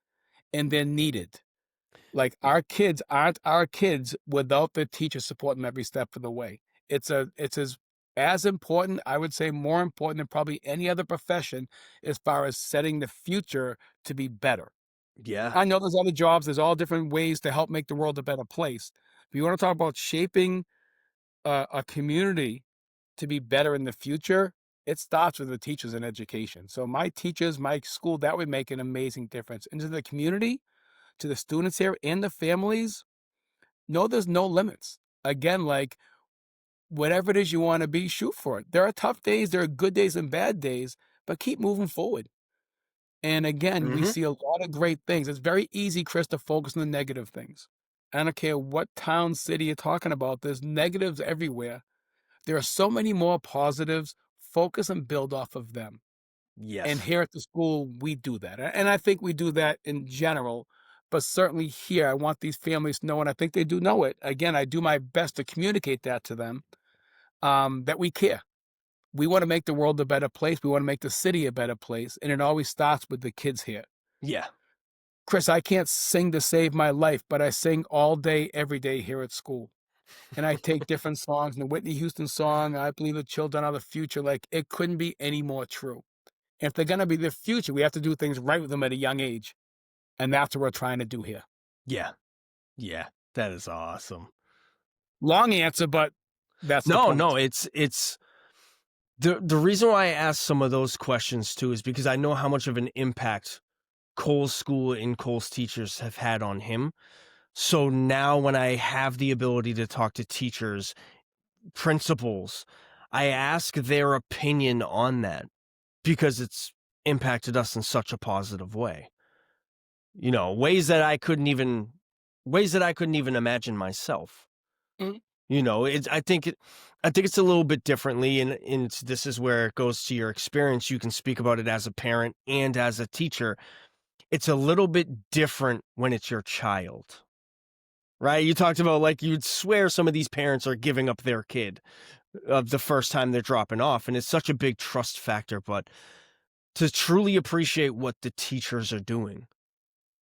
Speaker 2: and they're needed. Like
Speaker 1: Y
Speaker 2: our kids aren't our kids without the teachers supporting them every step of the way. It's as important, I would say more important than probably any other profession as far as setting the future to be better.
Speaker 1: yeah.
Speaker 2: I know there's other jobs, there's all different ways to help make the world a better place. If you want to talk about shaping a community to be better in the future, it starts with the teachers and education. So my teachers, my school, that would make an amazing difference. Into the community, to the students here and the families, no, there's no limits. Again, like whatever it is you want to be, shoot for it. There are tough days, there are good days and bad days, but keep moving forward. And again, we
Speaker 1: Mhm.
Speaker 2: see a lot of great things. It's very easy, Chris, to focus on the negative things. I don't care what town, city you're talking about, there's negatives everywhere. There are so many more positives. Focus and build off of them. And
Speaker 1: Yes.
Speaker 2: here at the school, we do that. And I think we do that in general. But certainly here, I want these families to know, and I think they do know it. Again, I do my best to communicate that to them, that we care. We want to make the world a better place. We want to make the city a better place. And it always starts with the kids here.
Speaker 1: Yeah.
Speaker 2: Chris, I can't sing to save my life, but I sing all day, every day here at school. And I take different songs, and the Whitney Houston song, I believe the children are the future. Like it couldn't be any more true. If they're gonna be the future, we have to do things right with them at a young age. And that's what we're trying to do here.
Speaker 1: Yeah. Yeah. That is awesome.
Speaker 2: Long answer, but that's the
Speaker 1: No,
Speaker 2: point.
Speaker 1: no, it's the reason why I ask some of those questions too is because I know how much of an impact Cole's school and Cole's teachers have had on him. So now when I have the ability to talk to teachers, principals, I ask their opinion on that because it's impacted us in such a positive way. You know, ways that I couldn't even imagine myself.
Speaker 2: Mhm.
Speaker 1: You know, I think it's a little bit differently, and this is where it goes to your experience. You can speak about it as a parent and as a teacher. It's a little bit different when it's your child, right? You talked about like you'd swear some of these parents are giving up their kid the first time they're dropping off, and it's such a big trust factor. But to truly appreciate what the teachers are doing.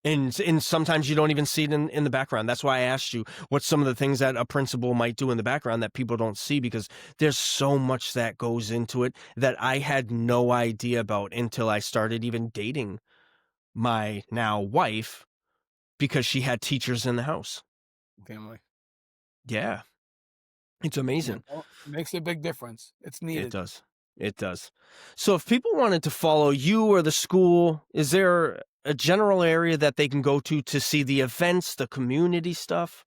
Speaker 1: And sometimes you don't even see it in the background. That's why I asked you what's some of the things that a principal might do in the background that people don't see because there's so much that goes into it that I had no idea about until I started even dating my now wife because she had teachers in the house.
Speaker 2: Family.
Speaker 1: Yeah, it's
Speaker 2: Yeah,
Speaker 1: amazing.
Speaker 2: no, makes a big difference. It's
Speaker 1: It
Speaker 2: needed.
Speaker 1: does. It does. So if people wanted to follow you or the school, is there a general area that they can go to see the events, the community stuff?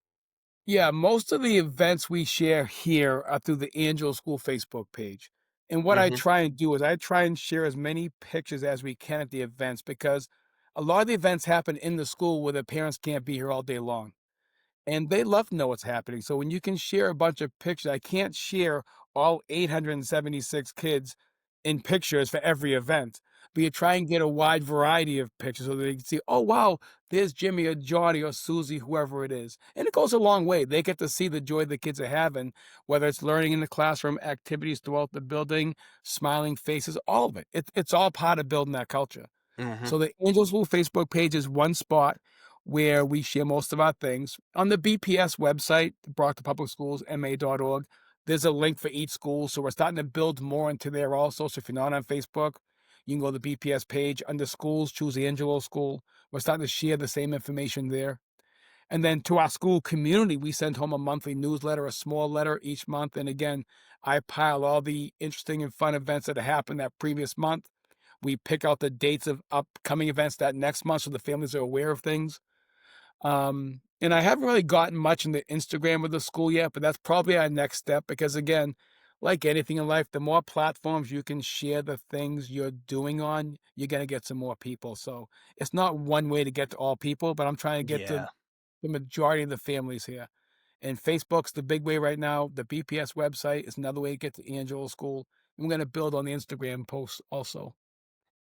Speaker 2: Yeah, most of the events we share here are through the Angelo School Facebook page. And what I
Speaker 1: Mhm.
Speaker 2: try and do is I try and share as many pictures as we can at the events because a lot of the events happen in the school where the parents can't be here all day long. And they love to know what's happening. So when you can share a bunch of pictures, I can't share all 876 kids in pictures for every event, but you try and get a wide variety of pictures so that they can see, oh, wow, there's Jimmy or Johnny or Susie, whoever it is. And it goes a long way. They get to see the joy the kids are having, whether it's learning in the classroom, activities throughout the building, smiling faces, all of it. It's all part of building that culture.
Speaker 1: Mhm.
Speaker 2: So the Angel School Facebook page is one spot where we share most of our things. On the BPS website, Brockton Public Schools, ma.org, there's a link for each school. So we're starting to build more into there also. So if you're not on Facebook, you can go to the BPS page under schools, choose the Angelo School. We're starting to share the same information there. And then to our school community, we send home a monthly newsletter, a small letter each month. And again, I pile all the interesting and fun events that happened that previous month. We pick out the dates of upcoming events that next month so the families are aware of things. And I haven't really gotten much into Instagram with the school yet, but that's probably our next step because again, like anything in life, the more platforms you can share the things you're doing on, you're gonna get some more people. So it's not one way to get to all people, but I'm trying to get to
Speaker 1: Yeah,
Speaker 2: the majority of the families here. And Facebook's the big way right now. The BPS website is another way to get to Angelo School. I'm gonna build on the Instagram posts also.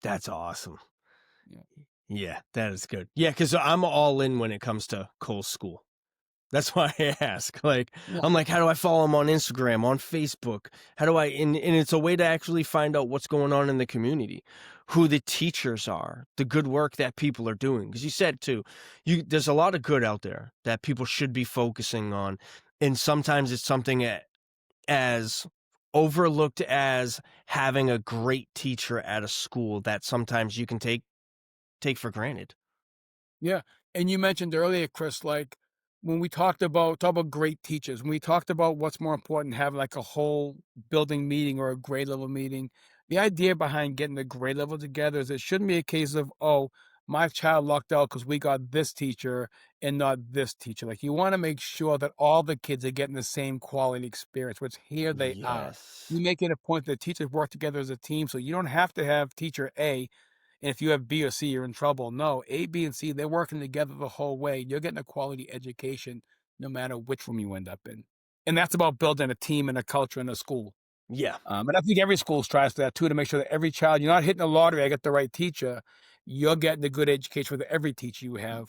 Speaker 1: that's awesome.
Speaker 2: Yeah.
Speaker 1: Yeah, that is good. Yeah, because I'm all in when it comes to Cole's school. That's why I ask. Like,
Speaker 2: Yeah.
Speaker 1: I'm like, how do I follow him on Instagram, on Facebook? How do I? And it's a way to actually find out what's going on in the community, who the teachers are, the good work that people are doing. Because you said too, there's a lot of good out there that people should be focusing on, and sometimes it's something as overlooked as having a great teacher at a school that sometimes you can take for granted.
Speaker 2: Yeah, and you mentioned earlier, Chris, like, when we talk about great teachers, when we talked about what's more important, having, like, a whole building meeting or a grade level meeting, the idea behind getting the grade level together is it shouldn't be a case of, "Oh, my child lucked out because we got this teacher and not this teacher." Like, you wanna make sure that all the kids are getting the same quality experience, which here they are.
Speaker 1: Yes.
Speaker 2: You make it a point that teachers work together as a team, so you don't have to have teacher A and if you have B or C, you're in trouble. No, A, B, and C, they're working together the whole way. You're getting a quality education no matter which room you end up in. And that's about building a team and a culture in a school.
Speaker 1: Yeah.
Speaker 2: And I think every school strives for that too, to make sure that every child, you're not hitting the lottery, I get the right teacher. You're getting a good education with every teacher you have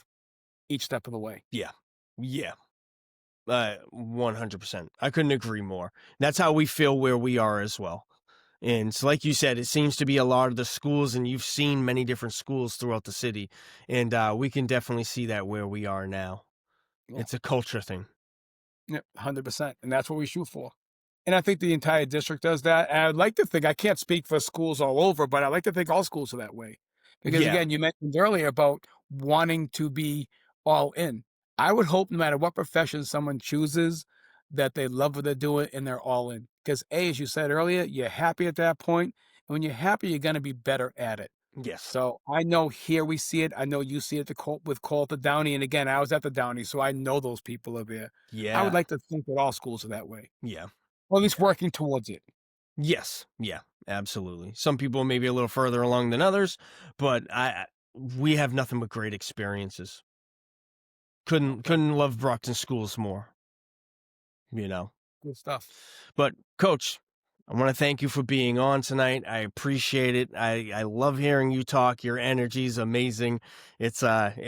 Speaker 2: each step of the way.
Speaker 1: Yeah. Yeah. 100%. I couldn't agree more. That's how we feel where we are as well. And so like you said, it seems to be a lot of the schools, and you've seen many different schools throughout the city. And we can definitely see that where we are now.
Speaker 2: Yeah.
Speaker 1: It's a culture thing.
Speaker 2: Yeah, 100%, and that's what we shoot for. And I think the entire district does that, and I'd like to think I can't speak for schools all over, but I like to think all schools are that way. Because
Speaker 1: Yeah.
Speaker 2: again, you mentioned earlier about wanting to be all in. I would hope no matter what profession someone chooses, that they love what they're doing and they're all in. Because A, as you said earlier, you're happy at that point, and when you're happy, you're gonna be better at it.
Speaker 1: Yes.
Speaker 2: So I know here we see it. I know you see it with Cole at the Downey. And again, I was at the Downey, so I know those people are there. I would
Speaker 1: Yeah.
Speaker 2: like to think that all schools are that way,
Speaker 1: Yeah.
Speaker 2: or at least
Speaker 1: Yeah.
Speaker 2: working towards it.
Speaker 1: Yes. Yeah. Absolutely. Some people may be a little further along than others, but we have nothing but great experiences. Couldn't
Speaker 2: Okay,
Speaker 1: couldn't love Brockton schools more, you know.
Speaker 2: good stuff.
Speaker 1: But coach, I want to thank you for being on tonight. I appreciate it. I love hearing you talk. Your energy is amazing. It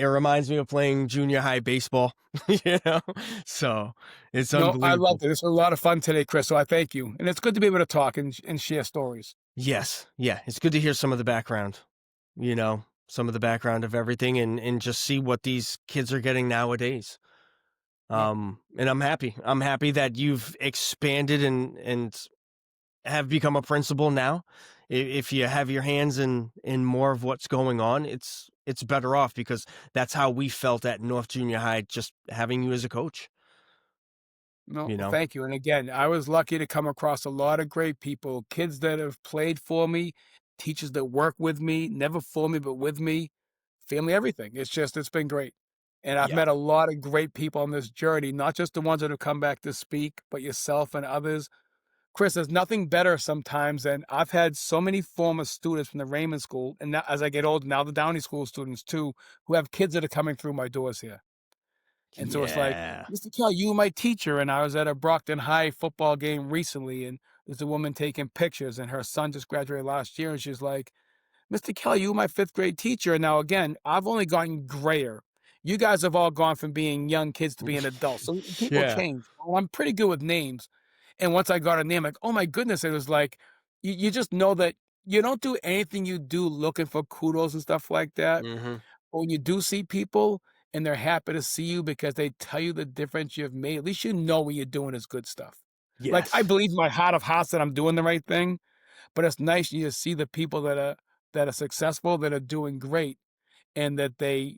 Speaker 1: reminds me of playing junior high baseball, you know. So it's
Speaker 2: No, I
Speaker 1: unbelievable.
Speaker 2: loved it. This was a lot of fun today, Chris. So I thank you, and it's good to be able to talk and share stories.
Speaker 1: Yes, yeah, it's good to hear some of the background, some of the background of everything, and just see what these kids are getting nowadays.
Speaker 2: Yeah,
Speaker 1: And I'm happy. I'm happy that you've expanded and have become a principal now. If you have your hands in more of what's going on, it's better off, because that's how we felt at North Junior High, just having you as a coach,
Speaker 2: no,
Speaker 1: you
Speaker 2: well,
Speaker 1: know?
Speaker 2: thank you. And again, I was lucky to come across a lot of great people, kids that have played for me, teachers that work with me, never for me, but with me, family, everything. It's been great. And I've
Speaker 1: Yeah.
Speaker 2: met a lot of great people on this journey, not just the ones that have come back to speak, but yourself and others. Chris, there's nothing better sometimes than I've had so many former students from the Raymond School, and now, as I get older, now the Downey School students too, who have kids that are coming through my doors here. And so it's like,
Speaker 1: Yeah.
Speaker 2: "Mr. Kell, you were my teacher." And I was at a Brockton High football game recently, and there's a woman taking pictures, and her son just graduated last year, and she's like, "Mr. Kelly, you were my 5th grade teacher." And now again, I've only gotten grayer. You guys have all gone from being young kids to being adults. So people
Speaker 1: Yeah.
Speaker 2: change. Well, I'm pretty good with names. And once I got a name, like, oh my goodness, it was like, you just know that you don't do anything you do looking for kudos and stuff like that.
Speaker 1: Mhm.
Speaker 2: But when you do see people and they're happy to see you because they tell you the difference you've made, at least you know what you're doing is good stuff. Like, I
Speaker 1: Yes.
Speaker 2: believe in my heart of hearts that I'm doing the right thing, but it's nice you to see the people that are successful, that are doing great, and that they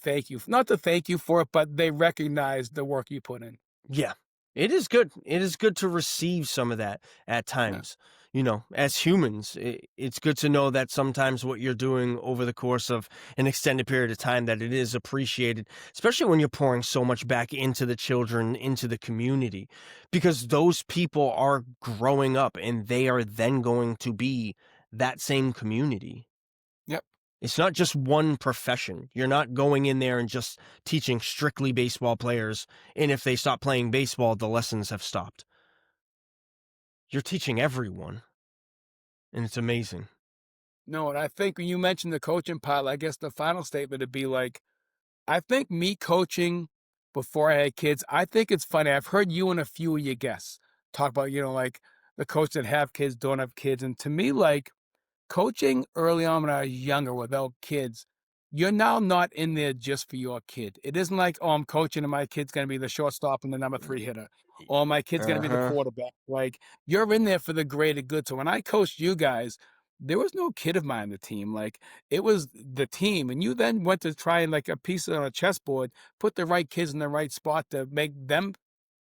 Speaker 2: thank you. Not to thank you for it, but they recognize the work you put in.
Speaker 1: Yeah. It is good. It is good to receive some of that at
Speaker 2: Yeah.
Speaker 1: times. You know, as humans, it's good to know that sometimes what you're doing over the course of an extended period of time, that it is appreciated, especially when you're pouring so much back into the children, into the community, because those people are growing up and they are then going to be that same community.
Speaker 2: Yep.
Speaker 1: It's not just one profession. You're not going in there and just teaching strictly baseball players, and if they stop playing baseball, the lessons have stopped. You're teaching everyone, and it's amazing.
Speaker 2: No, and I think when you mentioned the coaching part, I guess the final statement would be like, I think me coaching before I had kids, I think it's funny. I've heard you and a few of your guests talk about, like the coach that have kids, don't have kids. And to me, like, coaching early on when I was younger without kids, you're now not in there just for your kid. It isn't like, oh, I'm coaching and my kid's going to be the shortstop and the number three hitter, or my kid's going to be the
Speaker 1: Uh-huh.
Speaker 2: quarterback. Like, you're in there for the greater good. So when I coached you guys, there was no kid of mine on the team. Like, it was the team. And you then went to try and, like a piece on a chessboard, put the right kids in the right spot to make them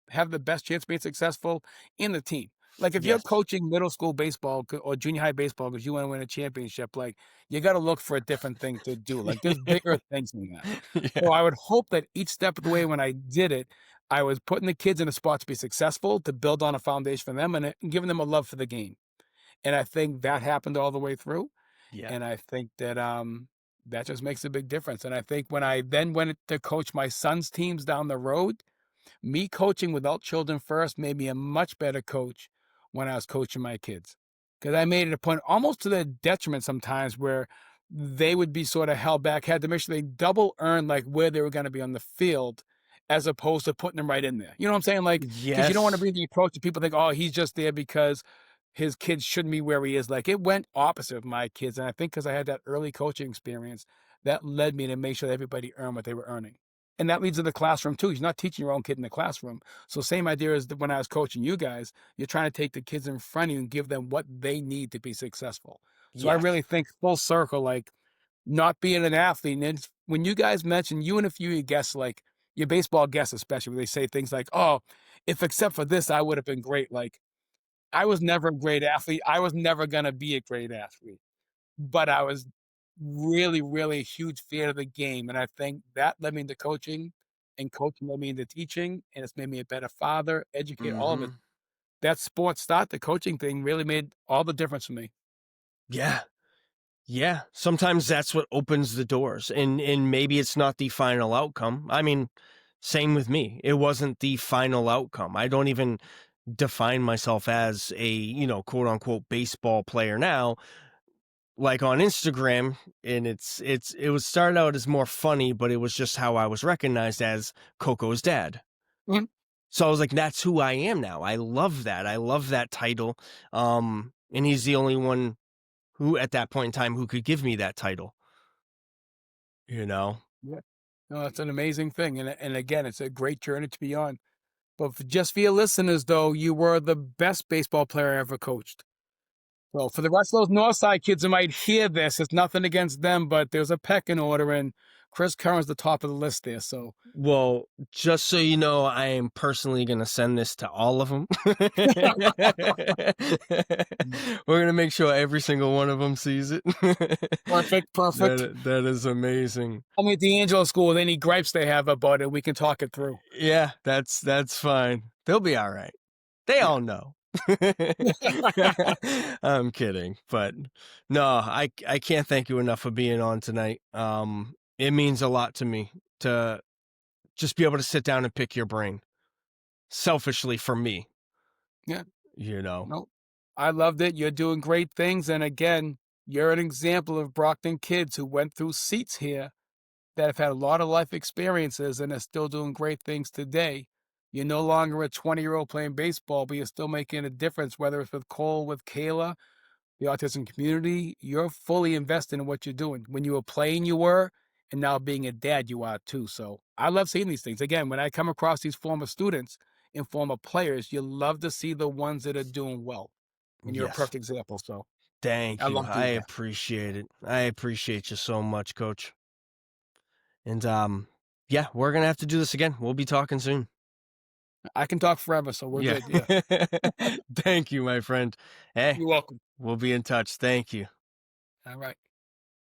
Speaker 2: have the best chance of being successful in the team. Like if you're
Speaker 1: Yes.
Speaker 2: coaching middle school baseball or junior high baseball because you want to win a championship, like you got to look for a different thing to do. Like there's bigger things than that.
Speaker 1: Yeah.
Speaker 2: So I would hope that each step of the way when I did it, I was putting the kids in a spot to be successful, to build on a foundation for them and giving them a love for the game. And I think that happened all the way through.
Speaker 1: Yeah.
Speaker 2: And I think that that just makes a big difference. And I think when I then went to coach my son's teams down the road, me coaching without children first made me a much better coach when I was coaching my kids. Because I made it a point almost to their detriment sometimes where they would be sort of held back, had to make sure they double earned like where they were going to be on the field as opposed to putting them right in there. You know what I'm saying? Like, because you don't want to
Speaker 1: Yes.
Speaker 2: bring the approach that people think, oh, he's just there because his kids shouldn't be where he is. Like, it went opposite with my kids. And I think because I had that early coaching experience, that led me to make sure that everybody earned what they were earning. And that leads to the classroom too. You're not teaching your own kid in the classroom. So same idea as when I was coaching you guys, you're trying to take the kids in front of you and give them what they need to be successful. So I
Speaker 1: Yes.
Speaker 2: really think full circle, like not being an athlete. And it's, when you guys mentioned you and a few of your guests, like your baseball guests, especially, where they say things like, oh, if except for this, I would have been great. Like I was never a great athlete. I was never going to be a great athlete, but I was really, really a huge fan of the game, and I think that led me into coaching, and coaching led me into teaching, and it's made me a better father, educator, all of it.
Speaker 1: Mhm.
Speaker 2: That sports start, the coaching thing really made all the difference for me.
Speaker 1: Yeah. Yeah. Sometimes that's what opens the doors, and maybe it's not the final outcome. I mean, same with me. It wasn't the final outcome. I don't even define myself as a, quote unquote baseball player now, like on Instagram, and it was started out as more funny, but it was just how I was recognized as Coco's dad.
Speaker 2: Mhm.
Speaker 1: So I was like, that's who I am now. I love that. I love that title. And he's the only one who at that point in time who could give me that title, you know?
Speaker 2: Yeah. No, that's an amazing thing, and again, it's a great journey to be on. But for just for your listeners, though, you were the best baseball player I ever coached. Well, for the rest of those Northside kids who might hear this, it's nothing against them, but there's a pecking order, and Chris Curran's the top of the list there. So
Speaker 1: Well, just so you know, I am personally going to send this to all of them. We're going to make sure every single one of them sees it.
Speaker 2: perfect, perfect.
Speaker 1: That is amazing.
Speaker 2: Tell me at the Angelo School with any gripes they have about it, we can talk it through.
Speaker 1: Yeah, that's fine. They'll be all right. They
Speaker 2: Yeah.
Speaker 1: all know. I'm kidding, but no, I can't thank you enough for being on tonight. It means a lot to me to just be able to sit down and pick your brain. Selfishly for me,
Speaker 2: Yeah.
Speaker 1: you know.
Speaker 2: No, I loved it. You're doing great things. And again, you're an example of Brockton kids who went through seats here that have had a lot of life experiences and are still doing great things today. You're no longer a 20-year-old playing baseball, but you're still making a difference, whether it's with Cole, with Kayla, the autism community. You're fully invested in what you're doing. When you were playing, you were, and now being a dad, you are too. So I love seeing these things. Again, when I come across these former students and former players, you love to see the ones that are doing well. And you're a
Speaker 1: Yes.
Speaker 2: perfect example. So
Speaker 1: Thank
Speaker 2: I
Speaker 1: you.
Speaker 2: love
Speaker 1: I
Speaker 2: doing that.
Speaker 1: appreciate it. I appreciate you so much, coach. And yeah, we're going to have to do this again. We'll be talking soon.
Speaker 2: I can talk forever, so we're
Speaker 1: Yeah.
Speaker 2: good. Yeah.
Speaker 1: Thank you, my friend. Hey,
Speaker 2: You're welcome.
Speaker 1: we'll be in touch. Thank you.
Speaker 2: All right.